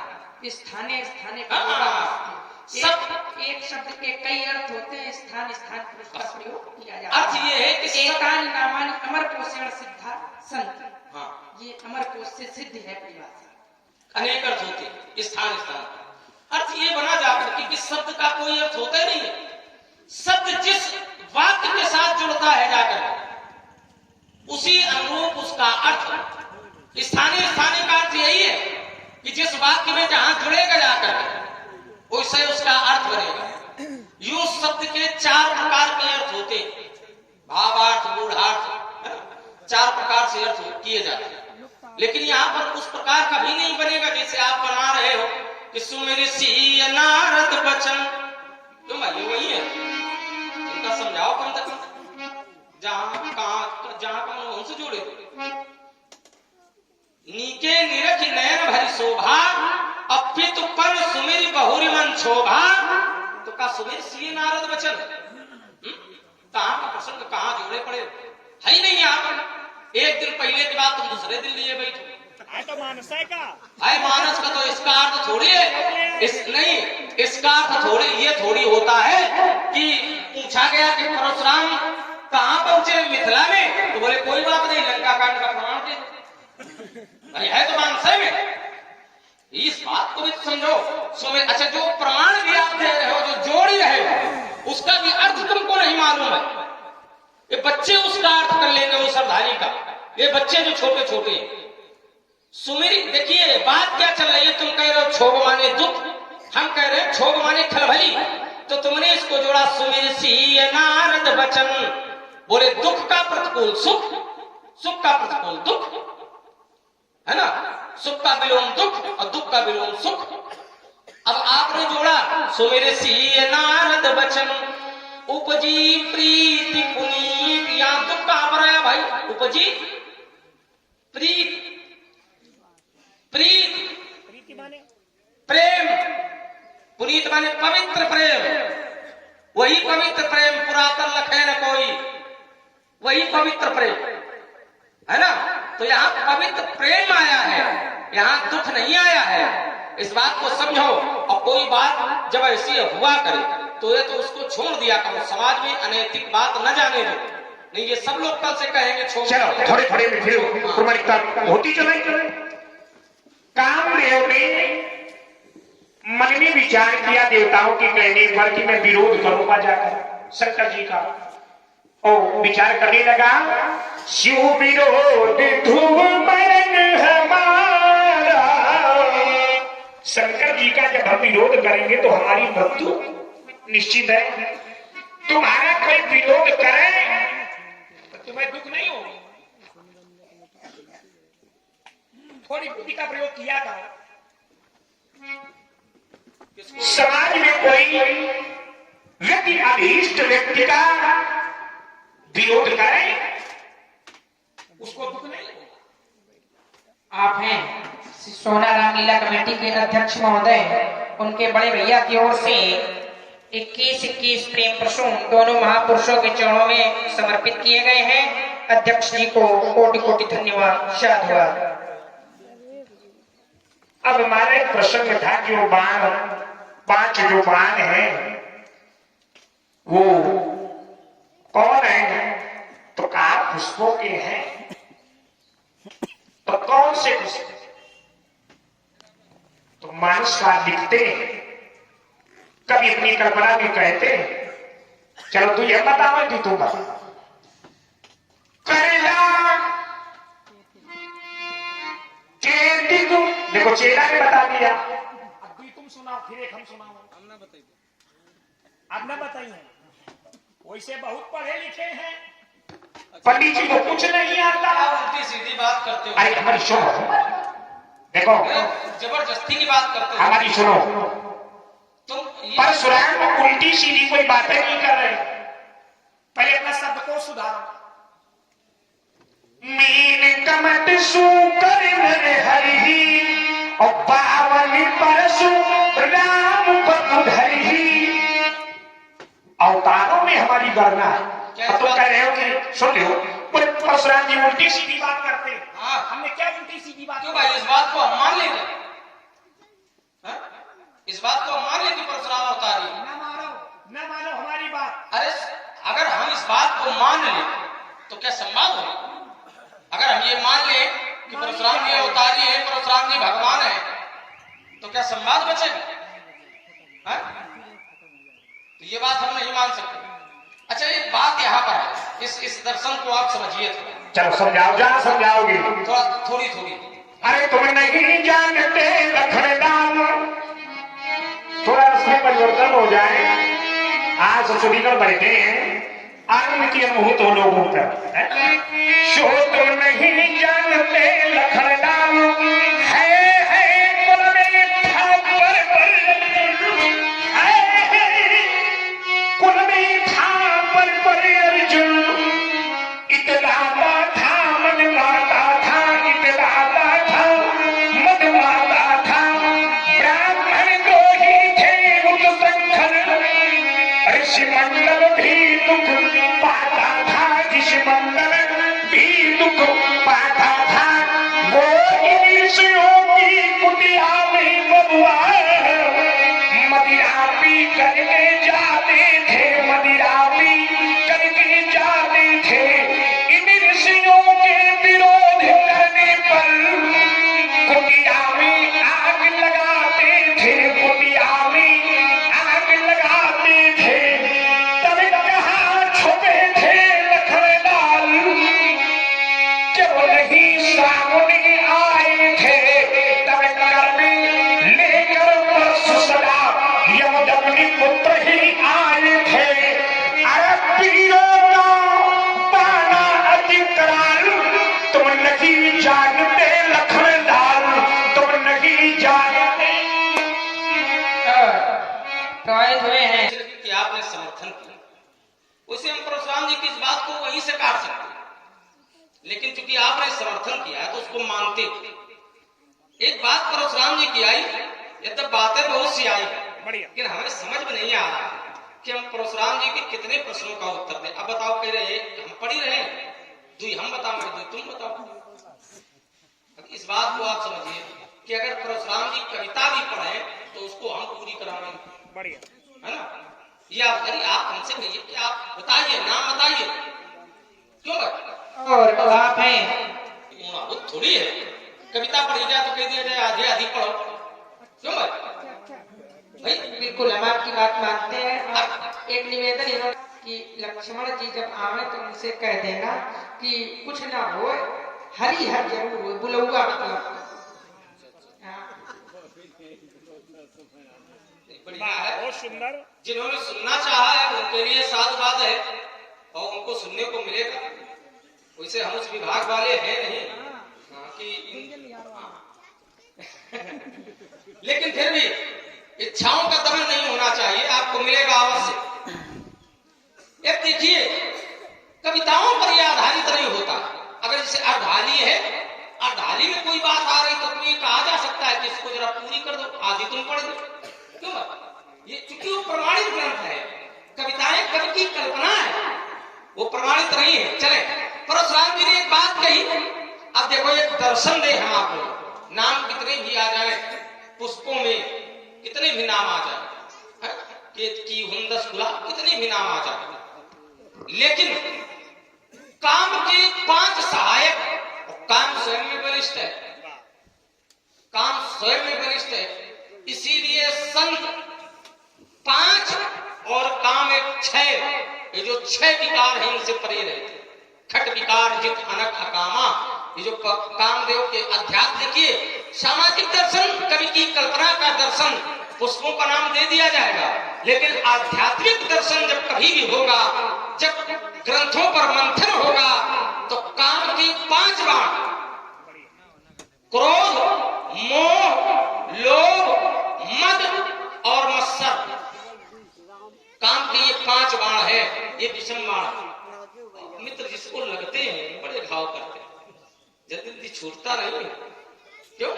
स्थाने स्थाने सब एक शब्द के कई अर्थ होते हैं, स्थान स्थान पर उसका प्रयोग किया जाता है। अर्थ ये है कि एकान नामानि अमर कोशेण सिद्धा संत। हाँ, ये अमर कोश से सिद्ध है परिभाषा। अनेक अर्थ होते हैं, स्थान स्थान। अर्थ ये बना जाता है कि शब्द का कोई अर्थ होता ही नहीं है। शब्द जिस वाक्य के साथ जुड़ता है जाकर उसी अनुरूप उसका अर्थ। स्थानीय स्थानीय का अर्थ यही है कि जिस वाक्य में जहां जुड़ेगा जाकर उससे उसका अर्थ बनेगा। यूं शब्द के 4 प्रकार के अर्थ होते हैं, भावार्थ, गूढ़ार्थ, 4 प्रकार से अर्थ किए जाते हैं। लेकिन यहाँ पर उस प्रकार का भी नहीं बनेगा जैसे आप बना रहे हो कि सुमिर सी नारद बचन। क्यों भाई वही है, उनका समझाओ कम से कम, जहां कम उनसे जोड़े। नीके निरख नयन भरी शोभा, अपितु पर सुमिर बहुरी मन शोभा। तो का सुमिर सी नारद बचन कहां का प्रसंग, कहां जोड़े पड़े है ही नहीं। यहाँ पर एक दिन पहले की बात तुम दूसरे दिन लिए बैठो। तो मानस है का? मानस का तो इसका अर्थ थोड़ी है, नहीं इसका अर्थ थोड़ी ये थोड़ी होता है कि पूछा गया कि परशुराम कहां पहुंचे मिथिला में, तो बोले कोई बात नहीं, लंका कांड का प्रमाण दे। अरे है तो मानस में, इस बात को भी समझो। अच्छा, जो प्रमाण भी आप दे रहे हो, जो जोड़ रहे हो, उसका भी अर्थ तुमको नहीं मालूम है। ये बच्चे उसका अर्थ कर लेंगे उस अर्धानी का, ये बच्चे जो छोटे छोटे हैं। सुमिर, देखिए बात क्या चल रही है। तुम कह रहे हो क्षोभ माने दुख, हम कह रहे हैं क्षोभ माने खलबली। तो तुमने इसको जोड़ा सुमिर सी नारद बचन। बोले दुख का प्रतिकूल सुख, सुख का प्रतिकूल दुख, है ना? सुख का विलोम दुख और दुख का विलोम सुख। अब आपने जोड़ा सुमिर सी नारद बचन, उपजी प्रीति पुनीत। यहां दुख कहां पर आया भाई? उपजी प्रीत, प्रीत प्रीति माने प्रेम, पुनीत माने पवित्र प्रेम। वही पवित्र प्रेम पुरातन लखे न कोई, वही पवित्र प्रेम है ना? तो यहाँ पवित्र प्रेम आया है, यहाँ दुख नहीं आया है। इस बात को समझो। और कोई बात जब ऐसी हुआ करे तो ये तो उसको छोड़ दिया करो, समाज में अनैतिक बात न जाने दो। नहीं ये सब लोग कल से कहेंगे छोड़। चलो थोड़े थोड़े में फिर प्रमाणिकता होती चलाई। कामदेव ने मन में विचार किया देवताओं के कहने पर कि मैं विरोध करूंगा जाकर शंकर जी का। और विचार करने लगा, शिव विरोध ध्रुव मरण हमारा। शंकर जी का जब हम विरोध करेंगे तो हमारी मृत्यु निश्चित है। तुम्हारा कोई विरोध करे तो तुम्हें दुख नहीं होगा। थोड़ी बुद्धि का प्रयोग किया था। समाज में कोई व्यक्ति अभीष्ट व्यक्ति का विरोध करे उसको दुख नहीं होगा। आप हैं सोना रामलीला कमेटी के अध्यक्ष महोदय, उनके बड़े भैया की ओर से 21 प्रेम प्रसून दोनों महापुरुषों के चरणों में समर्पित किए गए हैं। अध्यक्ष जी को कोटि कोटि धन्यवाद, साधुवाद। अब हमारे प्रसंग था कि वो बाण, 5 जो बाण हैं वो कौन है? तो कहा पुष्पों के हैं। तो कौन से पुष्प? तो मानसवाद लिखते हैं, कभी अपनी कल्पना भी कहते हैं। चलो तू ये बताओ कि तू बता करेला के देखो चेला ने बता दिया। अब भी तुम सुनाओ, फिर एक हम सुनाओ। अब ना बताइए, वैसे बहुत पढ़े लिखे हैं। पंडित जी को कुछ नहीं आता। उल्टी सीधी बात करते हो। अरे हमारी सुनो, देखो जबरदस्ती की बात करते हो। हमारी सुनो, तुम परशुराम उल्टी सीधी कोई बातें नहीं कर रहे। पहले अपना शब्द को सुधारो। मीन कमट सुकर हरि और 52 परशु राम बधि हमारी गणना है। क्या अब तो कह रहे हो कि सुन लो बोले परशुराम जी उल्टी सीधी बात करते हैं। हाँ हमने क्या उल्टी सीधी बात क्यों भाई, इस बात को हम मान लेंगे? हाँ? इस बात को हम मान लेंगे परशुराम अवतारी? ना मानो हमारी बात। अरे अगर हम इस बात को मान लें तो क्या संवाद होगा? अगर हम ये मान लें कि परशुराम जी अवतारी है, परशुराम जी भगवान है, तो क्या संवाद बचेगा? हाँ? तो ये बात हम नहीं मान सकते। अच्छा, एक बात यहाँ पर है, इस दर्शन को आप समझिए थोड़ा। चलो समझाओ, जहाँ समझाओगे थोड़ी थोड़ी। अरे तुम नहीं जानते लखनदान, थोड़ा इसमें परिवर्तन हो जाए। आज सुधीकर बैठे हैं आनंद के मुहूर्त हो लोगों पर। शो तुम नहीं जानते लखनदान है कुल में था पर कुल में था पर अर्जुन इतलाता था मन माता था, इतलाता था मन माता था। ब्राह्मण द्रोही थे उत्संखर, ऋषि मंडल भी दुख पाता था, ऋषि मंडल भी दुख पाता था। वो ऋषियों की कुटिया में बबुआ मदिरा पी करके जाते थे, मदिरा पी करके जाते थे। इन ऋषियों के विरोध करने पर कुटिया में आग लगाते थे, कुटिया में आग लगाते थे। तब कहाँ छुपे थे लखनलाल, जब नहीं सामने आए थे। तब कर में लेकर परशु सदा यमदग्नि पुत्र ही आए थे। अरे पीरों का पाना अति कराल, तुम नहीं जानते लखनलाल, तुम नहीं जानते। प्रभावित हुए हैं। कि आपने समर्थन किया, उसे हम परशुराम जी की इस बात को वहीं से काट सकते हैं, लेकिन चूंकि आपने समर्थन किया है तो उसको मानते थे। एक बात परशुराम जी की आई, ये तो बातें बहुत सी आई है, बढ़िया। लेकिन हमें समझ में नहीं आ रहा कि हम परशुराम जी के कितने प्रश्नों का उत्तर दें। अब बताओ, कह रहे हम पढ़ी रहे, दुई हम बताओ दुई तुम बताओ। अब इस बात को आप समझिए कि अगर परशुराम जी कविता भी पढ़े तो उसको हम पूरी कराएंगे, बढ़िया है ना? ये आप हमसे कहिए कि आप बताइए, नाम बताइए, क्यों भाई? और आप हैं वो थोड़ी है कविता पढ़ी जाए तो कह दिया जाए आधे आधी पढ़ो, क्यों भाई? बिल्कुल, हम आपकी बात मानते हैं। और एक निवेदन इन्होंने कि लक्ष्मण जी जब आवे तो उनसे कह देना कि कुछ ना हो, हरी हर जरूर हो, बुलौआ मतलब। हाँ। बढ़िया है। बहुत सुंदर। जिन्होंने सुनना चाहा है उनके लिए साधुवाद है और उनको सुनने को मिलेगा। वैसे हम उस विभाग वाले हैं नहीं कि लेकिन फिर भी इच्छाओं का दमन नहीं होना चाहिए, आपको मिलेगा अवश्य। एक देखिए, कविताओं पर यह आधारित नहीं होता। अगर जैसे अर्धाली है, अर्धाली में कोई बात आ रही तो ये कहा जा सकता है कि इसको जरा पूरी कर दो, आधी तुम पढ़ दो, क्यों? ये चूंकि वो प्रमाणित ग्रंथ है, कविताएं कवि की कल्पना है, वो प्रमाणित नहीं है। चले, परशुराम जी ने एक बात कही। अब देखो, एक दर्शन दे हम आपको, नाम कितने भी आ जाए, पुष्पों में कितने भी नाम आ जाए, केतकी हुंदस गुलाब कितने भी नाम आ जाए, लेकिन काम के 5 सहायक, और काम स्वयं में बलिष्ठ है, काम स्वयं में बलिष्ठ है। इसीलिए संत 5 और काम एक 6, ये जो 6 विकार हैं इनसे परे रहते। खट विकार जित अनक अकामा, ये जो कामदेव के अध्यात्म, देखिए सामाजिक दर्शन, कवि की कल्पना का दर्शन, पुष्पों का नाम दे दिया जाएगा, लेकिन आध्यात्मिक दर्शन जब कभी भी होगा, जब ग्रंथों पर मंथन होगा, तो काम के 5 बाण, क्रोध, मोह, लोभ, मद और मत्सर, काम के ये 5 बाण है। ये विषम बाण मित्र जिसको लगते हैं बड़े घाव करते हैं, जल्दी छूटता नहीं। क्यों?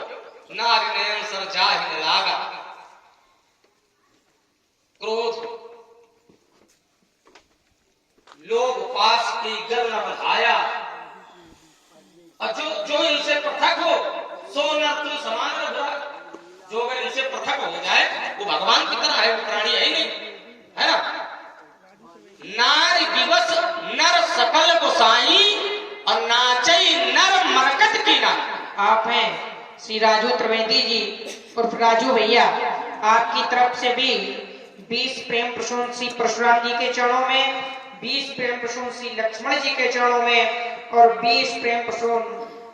नारी नयन सर जाहि न लागा, क्रोध, लोग पास की गर न बधाया, और जो इनसे पृथक हो सो न तुम समान न बुरा। जो अगर इनसे पृथक हो जाए वो भगवान की तरह है, वो प्राणी है ही नहीं, है ना। नारी दिवस नर सकल गोसाई और नाचई नर मरकट की ना। आप हैं श्री राजू त्रिवेदी जी उर्फ राजू भैया, आपकी तरफ से भी 20 प्रेम प्रसून श्री परशुराम जी के चरणों में, 20 प्रेम प्रसून श्री लक्ष्मण जी के चरणों में और 20 प्रेम प्रसून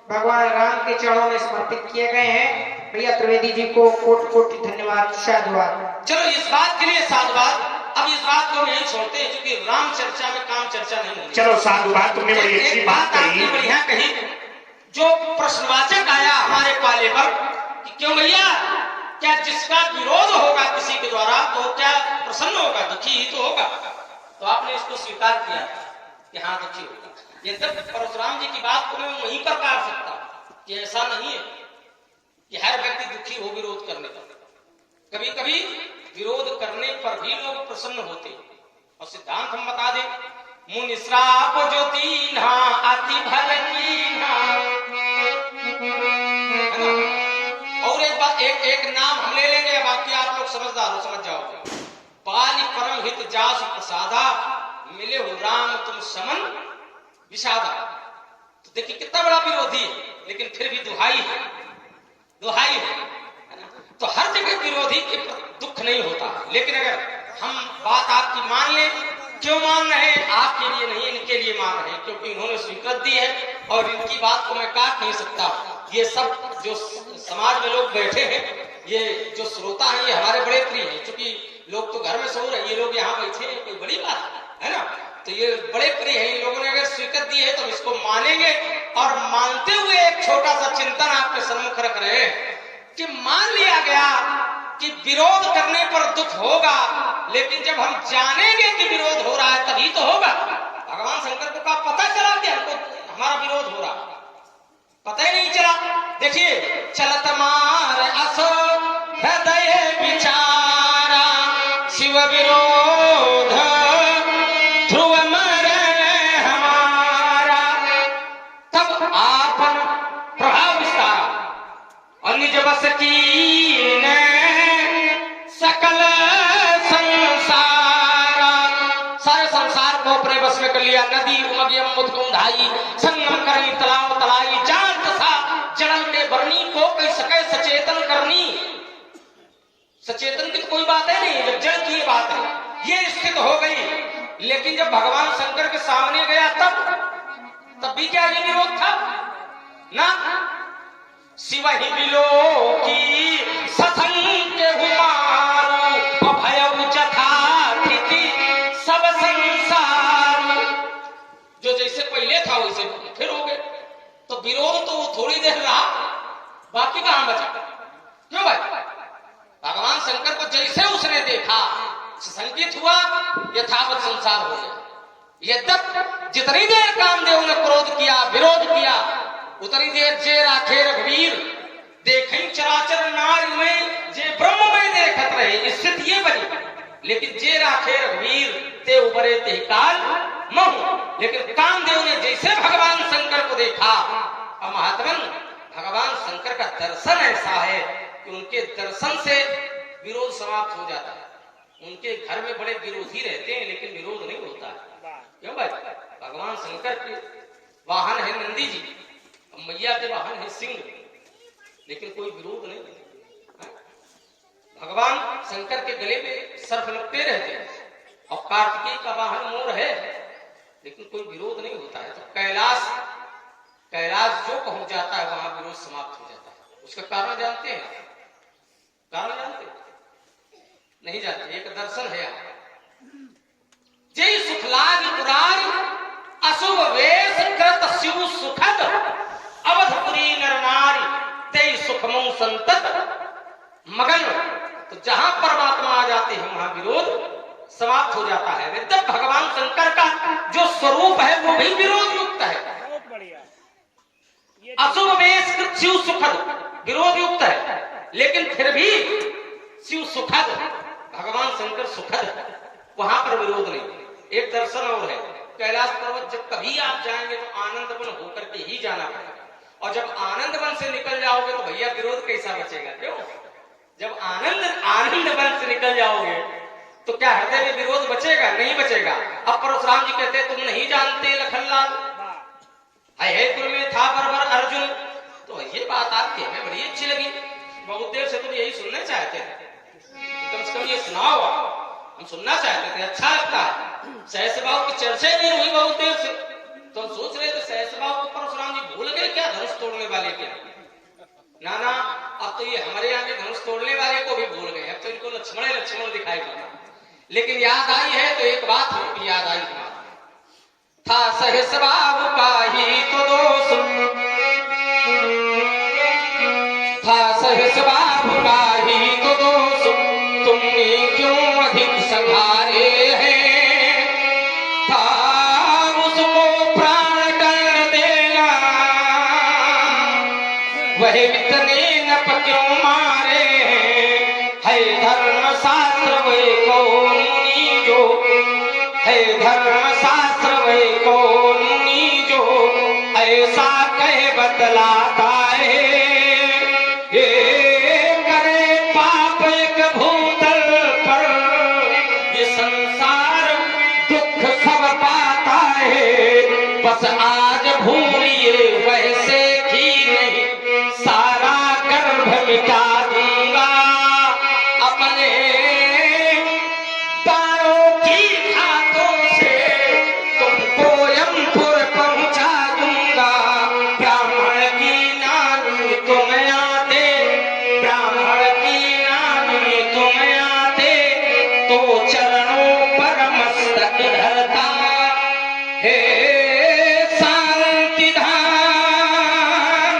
भगवान राम के चरणों में समर्पित किए गए हैं। भैया त्रिवेदी जी को कोटि कोटि धन्यवाद, साधुवाद। चलो इस बात के लिए साधुवाद। अब इस बात को नहीं छोड़ते क्योंकि राम चर्चा में काम चर्चा नहीं होती। चलो साधुवाद, तुमने बड़ी अच्छी बात आपने कही। बढ़िया कही। जो प्रश्नवाचक आया हमारे पाले पर कि क्यों भैया, क्या जिसका विरोध होगा किसी के द्वारा तो क्या प्रसन्न होगा, दुखी ही तो होगा। तो आपने इसको स्वीकार किया कि हाँ दुखी होगा। यद्यपि परशुराम जी की बात को मैं वहीं पर काट सकता हूं कि ऐसा नहीं है कि हर व्यक्ति दुखी हो विरोध करने पर। कभी कभी विरोध करने पर भी लोग प्रसन्न होते हैं। और सिद्धांत हम बता दें, मुनि श्राप जो दीन्हा अति भल कीन्हा, है ना। और एक बात, एक नाम हम ले लेंगे, बाकी आप लोग समझदार हो, समझ जाओगे। पाली परम हित जास प्रसादा, मिले हो राम तुम समन विषादा। तो देखिए कितना बड़ा विरोधी है, लेकिन फिर भी दुहाई है, दुहाई है ना। तो हर जगह विरोधी के दुख नहीं होता। लेकिन अगर हम बात आपकी मान लें, क्यों मान रहे हैं, आपके लिए नहीं इनके लिए मान रहे हैं, क्योंकि इन्होंने स्वीकृत दी है और इनकी बात को मैं काट नहीं सकता। ये सब जो समाज में लोग बैठे हैं, ये जो श्रोता हैं, ये हमारे बड़े प्रिय हैं। क्योंकि लोग तो घर में सो रहे हैं, ये लोग यहाँ बैठे हैं, कोई बड़ी बात है ना। तो ये बड़े प्रिय हैं। इन लोगों ने अगर स्वीकृत दी है तो इसको मानेंगे। और मानते हुए एक छोटा सा चिंतन आपके सम्मुख रख रहे हैं कि मान लिया गया कि विरोध करने पर दुख होगा, लेकिन जब हम जानेंगे कि विरोध हो रहा है तभी तो होगा। भगवान शंकर को का पता चला कि हमको हमारा विरोध हो रहा, पता ही नहीं चला। देखिए, चलत मार असो हृदय विचारा, शिव विरोध ध्रुव मरण हमारा, तब आपन प्रभाव विस्तारा और निज बस कीन सकल संसारा। सारे संसार को अपने बस में कर लिया। नदी उमगियम मुदकुंधाई, संगम करी तलाव तलाई, जान तथा जड़ल के बरनी को कह सके सचेतन करनी। सचेतन की तो कोई बात है नहीं, जब जड़ की बात है, ये स्थित हो गई। लेकिन जब भगवान शंकर के सामने गया तब भी क्या ये विरोध था ना। शिव ही बिलो की सतंग के हुमारू, अभय जथा सब संसार। जो जैसे पहले था वैसे फिर हो गए। तो विरोध तो थोड़ी देर रहा, बाकी कहां बचा। क्यों भाई, भगवान शंकर को जैसे उसने देखा संकित हुआ, यथावत संसार हो गया। यद्यप जितनी देर कामदेव ने क्रोध किया, विरोध किया, उतनी देर जे राखे रघुवीर देखें चराचर नार में, जे ब्रह्म में देखत रहे, स्थिति ये बनी। लेकिन जे राखे रघुवीर ते उबरे ते काल महु। लेकिन कामदेव ने जैसे भगवान शंकर को देखा, और महात्मन भगवान शंकर का दर्शन ऐसा है कि उनके दर्शन से विरोध समाप्त हो जाता है। उनके घर में बड़े विरोधी रहते हैं लेकिन विरोध नहीं होता है। क्यों भाई, भगवान शंकर के वाहन है नंदी जी, मैया के वाहन है सिंह, लेकिन कोई विरोध नहीं। भगवान शंकर के गले में सर्प लपटे रहते हैं और कार्तिकेय का वाहन मोर है, लेकिन कोई विरोध नहीं होता है। तो कैलाश जो पहुंच जाता है वहां विरोध समाप्त हो जाता है। उसका कारण जानते हैं? कारण जानते हैं? नहीं जानते। एक दर्शन है जय सुख लाग पुरार अशुभ वेश कृत शिव सुखद, अवधपुरी नर नारी तेई सुखमऊ संतत मगन। तो जहां परमात्मा आ जाते हैं वहां विरोध समाप्त हो जाता है। विद्यप भगवान शंकर का जो स्वरूप है वो भी विरोध युक्त है। बहुत बढ़िया। अशुभ वेश कृत शिव सुखद, विरोध युक्त है, लेकिन फिर भी शिव सुखद, भगवान शंकर सुखद, वहां पर विरोध नहीं। एक दर्शन और है, कैलाश पर्वत जब कभी आप जाएंगे तो आनंद वन होकर के ही जाना पड़ेगा। और जब आनंद वन से निकल जाओगे तो भैया विरोध कैसा बचेगा? क्यों? जब आनंद वन से निकल जाओगे तो क्या हृदय में विरोध बचेगा? नहीं बचेगा। अब परशुराम जी कहते तुम नहीं जानते लखनलाल, अहेतुर में था बरबर अर्जुन। तो ये बात आपकी हमें बड़ी अच्छी लगी, बहुत देर से तुम यही सुनना चाहते थे, कम से कम ये सुनाओ, हम सुनना चाहते थे, अच्छा लगता है। सहस बाबू की चर्चा नहीं हुई बहुत देर से, तो हम सोच रहे थे सहस बाबू को परशुराम जी भूल गए क्या धनुष तोड़ने वाले के? ना ना, अब तो ये हमारे यहाँ के धनुष तोड़ने वाले को भी भूल गए, अब तो इनको लक्ष्मण दिखाई पड़ा। लेकिन याद आई है तो एक बात याद आई था, सहस बाबू का ही तो दोष था, सहस बाबू का ही तो दोष, तुमने क्यों अधिक संहारे हैं? था उसको प्राण कर देना, वह इतने नप क्यों मारे हैं? है धर्म शास्त्र वे कौन मुनि जो, है धर्म शास्त्र वे कौन मुनि जो, ऐसा कह बतलाता है। ये करे पाप एक भूतल पर, ये संसार दुख सब पाता है। बस आज भूलिए वैसे ही नहीं, सारा गर्भ मिटा दूंगा अपने तारों की हाथों से, तुमको यमपुर पहुंचा दूंगा। ब्राह्मण की नानी तुम आते, ब्राह्मण की नानी तुम आते, तो चरणों पर मस्तक धरता। हे शांति धाम,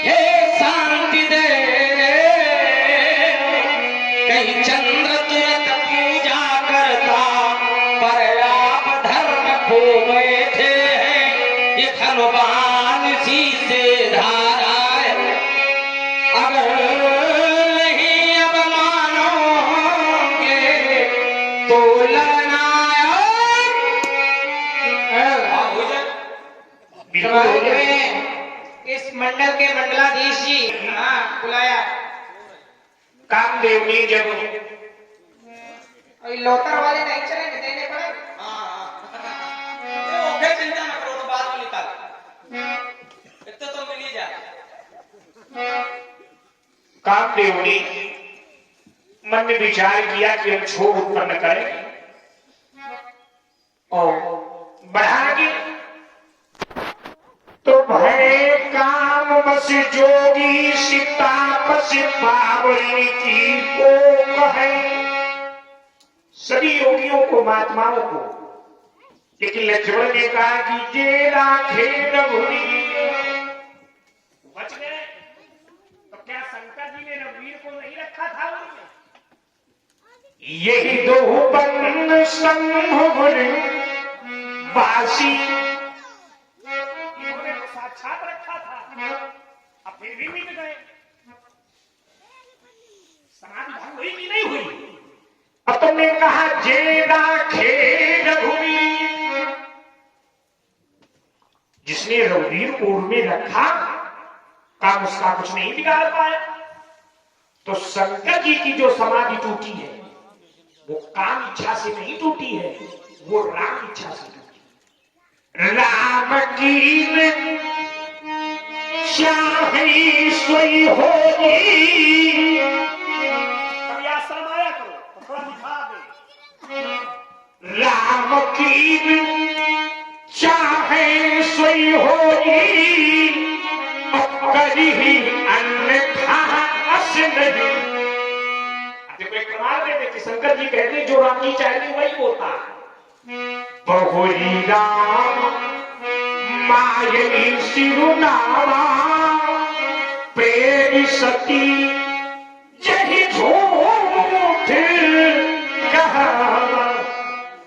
हे शांति दे, कहीं चंद्र तुरंत पूजा करता, पर आप धर्म खो बैठे हैं। ये धनवान सी से धारा है, अगर नहीं अब मानोगे तो लड़ना इस मंडल के मंडलाधीश जी बुलाया। कामदेव ने जब लोतर वाले नहीं चलेंगे, देने पड़े। ओके, चिंता मत करो, तो बाद में निकाल, इतना तो मिल ही जाए। कामदेव ने मन में विचार किया कि हम क्षोभ उत्पन्न करें और बढ़ाएंगे, तो भय काम बस जोगी सीता बस बावरी की को कहे। सभी योगियों को, महात्माओं को, लेकिन लक्ष्मण ने कहा कि जे राखे रघुवीर। बच गए तो क्या शंकर जी ने रघुवीर को नहीं रखा था उनमें? यही दो बंद संभुर वासी, इन्होंने तो साक्षात रखा था, अब फिर भी मिट गए। समाधि भंग हुई कि नहीं हुई? अब तुमने कहा जे राखे रघुवीर, जिसने रघुवीर को में रखा काम उसका कुछ नहीं बिगाड़ पाया। तो शंकर जी की जो समाधि टूटी है वो काम इच्छा से नहीं टूटी है, वो राम इच्छा से टूटी। राम की चाहे सोई होगी, कभी आश्रम आया करो तो थोड़ा दिखा दे। राम की चाहे सोई होगी, करी ही अन्यथा अस नहीं। देखो एक प्रमाण देते कि शंकर जी कहते जो राम की चाहते वही होता। बहुरी राम मायनी सिरुनामा, प्रेम सती जही झूठ कहा।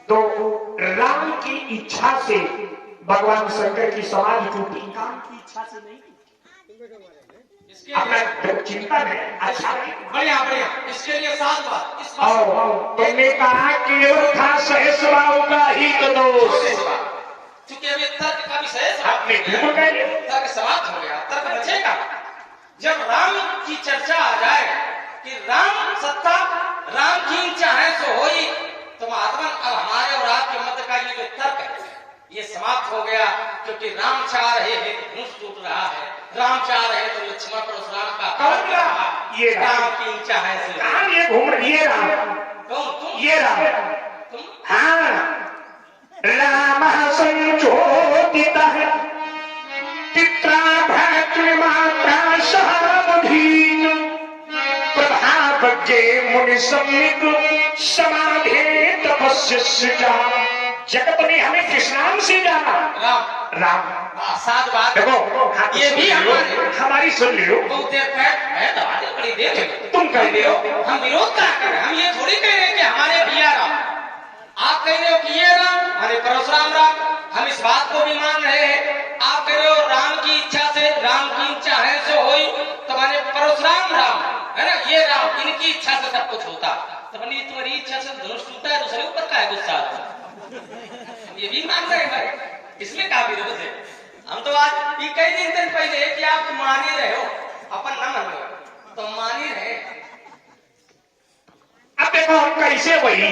तो राम की इच्छा से भगवान शंकर की समाधि टूटी, काम की इच्छा से नहीं। इसके अपना लिए चिंता में अच्छा बढ़िया बढ़िया, इसके लिए 7 बार इस बात और तुमने कहा कि ये था सहस्राव का ही तो दोष। क्योंकि अभी तर्क का विषय आपने बिल्कुल कह लिया। तर्क समाप्त हो गया, तर्क बचेगा जब राम की चर्चा आ जाए कि राम सत्ता राम की चाहे सो होई, तो महात्मा अब हमारे और आपके मत का ये जो तर्क है ये समाप्त हो गया। क्योंकि राम चाह रहे हैं तो धनुष टूट रहा है, राम चाह रहे तो लक्ष्मण परशुराम का कौन रहा? ये राम की चाहे से कहाँ ये घूम रही है राम? कौन तुम ये राम तुम हाँ राम संचोदिता पित्रा भ्रातृमात्रा सहमधीन प्रभावज्ञे मुनि सम्मित समाधे तपस्य सृजा। जगत ने हमें किस नाम से जाना? राम राम। 7 बार देखो ये भी हमारी सुन लियो। बहुत देर है दबा दे, बड़ी देर है। तुम कह रहे हो हम विरोध क्या कर रहे हैं? हम ये थोड़ी कह रहे हैं कि हमारे भैया राम, आप कह रहे हो कि ये राम हमारे परशुराम राम, हम इस बात को भी मान रहे हैं। आप कह रहे हो राम की इच्छा से राम की इच्छा है सो होई, तो हमारे परशुराम राम है ना, ये राम इनकी इच्छा से सब कुछ होता। तो बनी तुम्हारी इच्छा से धनुष टूटा है, दूसरे ऊपर का है गुस्सा? ये भी मान रहे हैं भाई, इसमें क्या विरोध है? हम तो आज ये कई दिन पहले कि आप मान ही रहे हो, अपन ना मान रहे तो मान ही रहे। अब देखो हम कैसे वही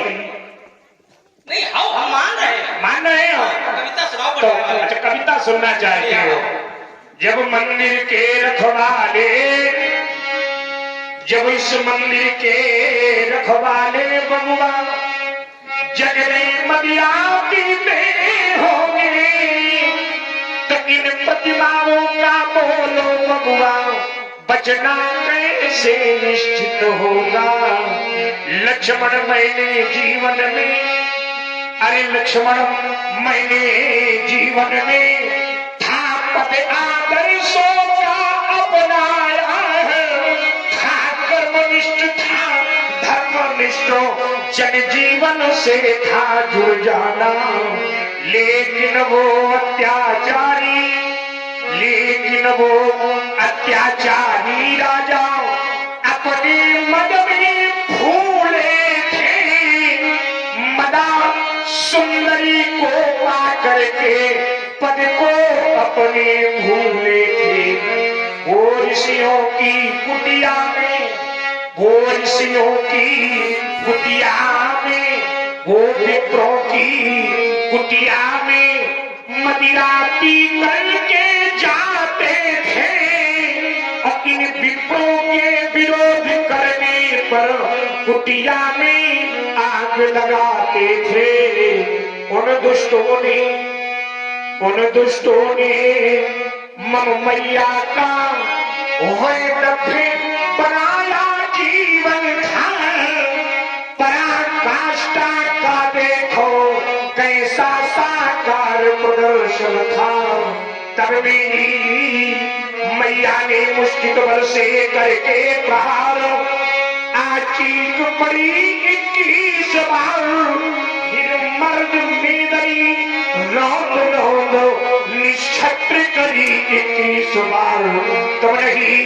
नहीं हम मान रहे हैं, मान रहे हो कविता सुनाओ। तो अच्छा कविता सुनना चाहते हो? जब मंदिर के रखवाले, जब इस मंदिर के रखवाले बबुआ जग में मदिरा पीते होंगे, तो इन प्रतिमाओं का बोलो बबुआ बचना कैसे निश्चित होगा। लक्ष्मण मैंने जीवन में, अरे लक्ष्मण मैंने जीवन में था पद आदर्शों का अपनाया है, था कर्मनिष्ठ था धर्मनिष्ठ, जन जीवन से था जुड़ जाना। लेकिन वो अत्याचारी, लेकिन वो अत्याचारी राजा अपने मद में भूले थे, मदा सुंदरी को पा करके पद को अपने भूले थे। वो ऋषियों की कुटिया में, वो ऋषियों की कुटिया में, वो विप्रों की कुटिया में मदिरा पी करके जाते थे। और इन विप्रों के विरोध करने पर कुटिया में आग लगाते थे। उन दुष्टों ने मम मैया का बनाया जीवन था। पराकाष्ठा का देखो कैसा साकार प्रदर्शन था। तब भी मैया ने मुष्टि बल से करके प्रहार आचीक पड़ी 21 बार। फिर मर्द मेदरी रौद रौद निक्षत्र करी 21 बार। तुम नहीं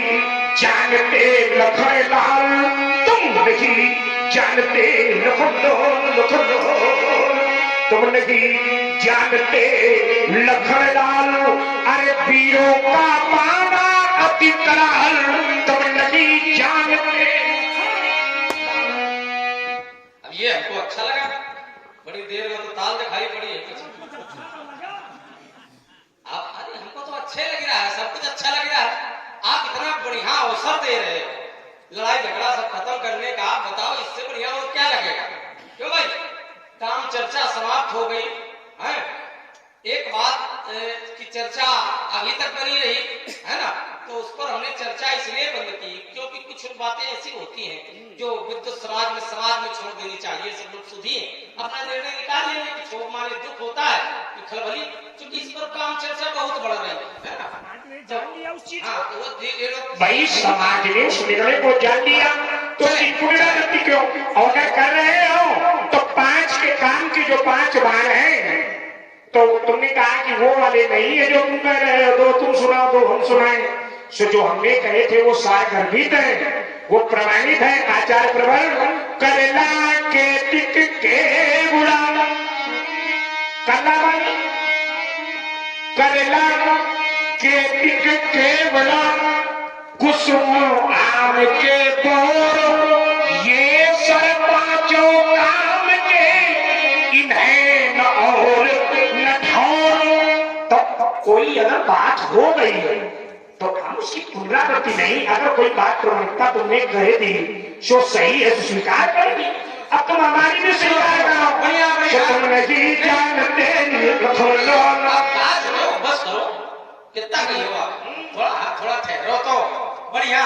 जानते लखन लाल, तुम नहीं जानते लखन तुम नहीं जानते लखन लाल। अरे वीरों का पाना अति कराल, तुम नहीं जानते। अब ये हमको अच्छा लगा, बड़ी देर में तो ताल दिखाई पड़ी है कुछ। आप अरे हमको तो अच्छे लग रहा है, सब कुछ अच्छा लग रहा है। आप इतना बढ़िया अवसर दे रहे हो लड़ाई झगड़ा सब खत्म करने का। आप बताओ इससे बढ़िया और क्या लगेगा? क्यों भाई, काम चर्चा समाप्त हो गई है। एक बात की चर्चा अभी तक बनी रही है ना, तो उस पर हमने चर्चा इसलिए बंद की क्योंकि कुछ बातें ऐसी होती हैं जो विद्युत समाज में छोड़ देनी चाहिए। सब लोग सुधिए अपना निर्णय निकाल लेंगे कि छोड़ माने दुख होता है कि खलबली, क्योंकि इस पर काम चर्चा बहुत बढ़ रही है ना। हाँ, तो ये लोग भाई समाज ने उस निर्णय को जान लिया तो पुनरावृत्ति क्यों और कर रहे हो? तो 5 के काम के जो 5 बार हैं, तो तुमने कहा कि वो वाले नहीं है जो तुम कह रहे हो, दो तुम सुनाओ दो हम सुनाएं। सो जो हमने कहे थे वो सारगर्भित है, वो प्रमाणित है। आचार्य प्रवर करेला के टिक के बुड़ा कलावन करेला के टिक के बुड़ा कुसुम आम के बोर ये सर पांचों काम के इन्हें न और न ठौर। तो कोई अगर बात हो गई है तो हम उसकी पुनरावृत्ति नहीं, अगर कोई बात प्रमाणिकता तुमने कह दी जो सही है तो स्वीकार करेगी। अब तुम हमारी भी स्वीकार करो। बढ़िया बढ़िया तुम नहीं जानते आप बात करो, बस करो, कितना नहीं हुआ, थोड़ा ठहरो तो। बढ़िया,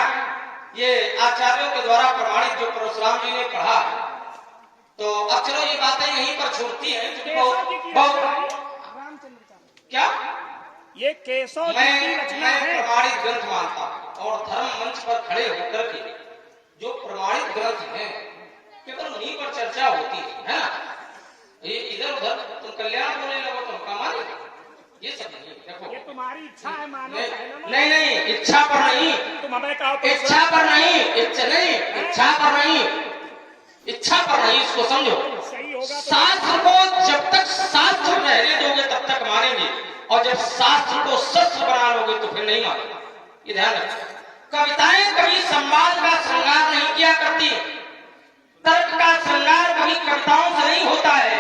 ये आचार्यों के द्वारा प्रमाणित जो परशुराम जी ने पढ़ा, तो अब चलो ये बातें यहीं पर छूटती हैं, क्योंकि बहुत क्या ये केशव जी मैं की रचना है। प्रमाणित ग्रंथ मानता हूं और धर्म मंच पर खड़े होकर के जो प्रमाणित ग्रंथ हैं केवल उन्हीं पर चर्चा होती है ना। ये इधर उधर तुम कल्याण बोलने लगो तो हम माने, ये सब नहीं। देखो ये तुम्हारी इच्छा है, मानो चाहे ना मानो। नहीं, इच्छा पर नहीं, तुम हमें कहो इच्छा पर नहीं, इच्छा पर नहीं, इच्छा पर नहीं, इसको समझो। सही होगा तो शास्त्र को जब तक शास्त्र रहने दोगे तब तक मानेंगे, और जब शास्त्र को शस्त्र बना लोगे तो फिर नहीं मानेंगे। ये ध्यान रखो। कविताएं कभी संवाद का श्रृंगार नहीं किया करती, तर्क का श्रृंगार कभी कविताओं से नहीं होता है,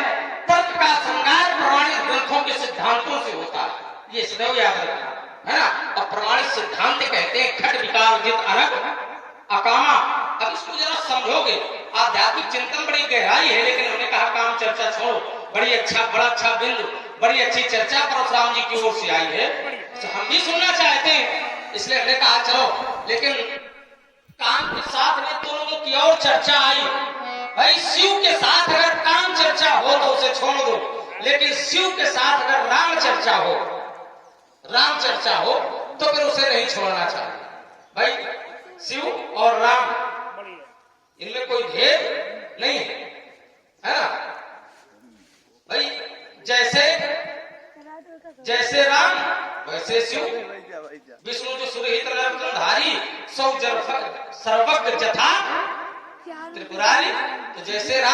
तर्क का श्रृंगार प्रमाणित ग्रंथों के सिद्धांतों से होता है। ये सदैव याद रखना है ना। और प्रमाणित सिद्धांत कहते हैं खट विकार जित अनग अकामा। अब इसको जरा समझोगे, आध्यात्मिक चिंतन बड़ी गहराई है, लेकिन उन्होंने कहा काम चर्चा छोड़ो। बड़ा अच्छा बिंदु, बड़ी अच्छी चर्चा परशुराम जी की ओर से आई है, तो हम भी सुनना चाहते हैं, इसलिए हमने कहा चलो। लेकिन काम के साथ में तो लोगों की और चर्चा आई। भाई शिव के साथ अगर काम चर्चा हो तो उसे छोड़ दो, लेकिन शिव के साथ अगर राम चर्चा हो तो फिर उसे नहीं छोड़ना चाहिए। भाई शिव और राम इनमें कोई भेद नहीं है ना। भाई जैसे राम वैसे शिव, विष्णु जो सुरहित नरकंधारी सौ सर्वज्ञ जथा त्रिपुरारी, तो जैसे राम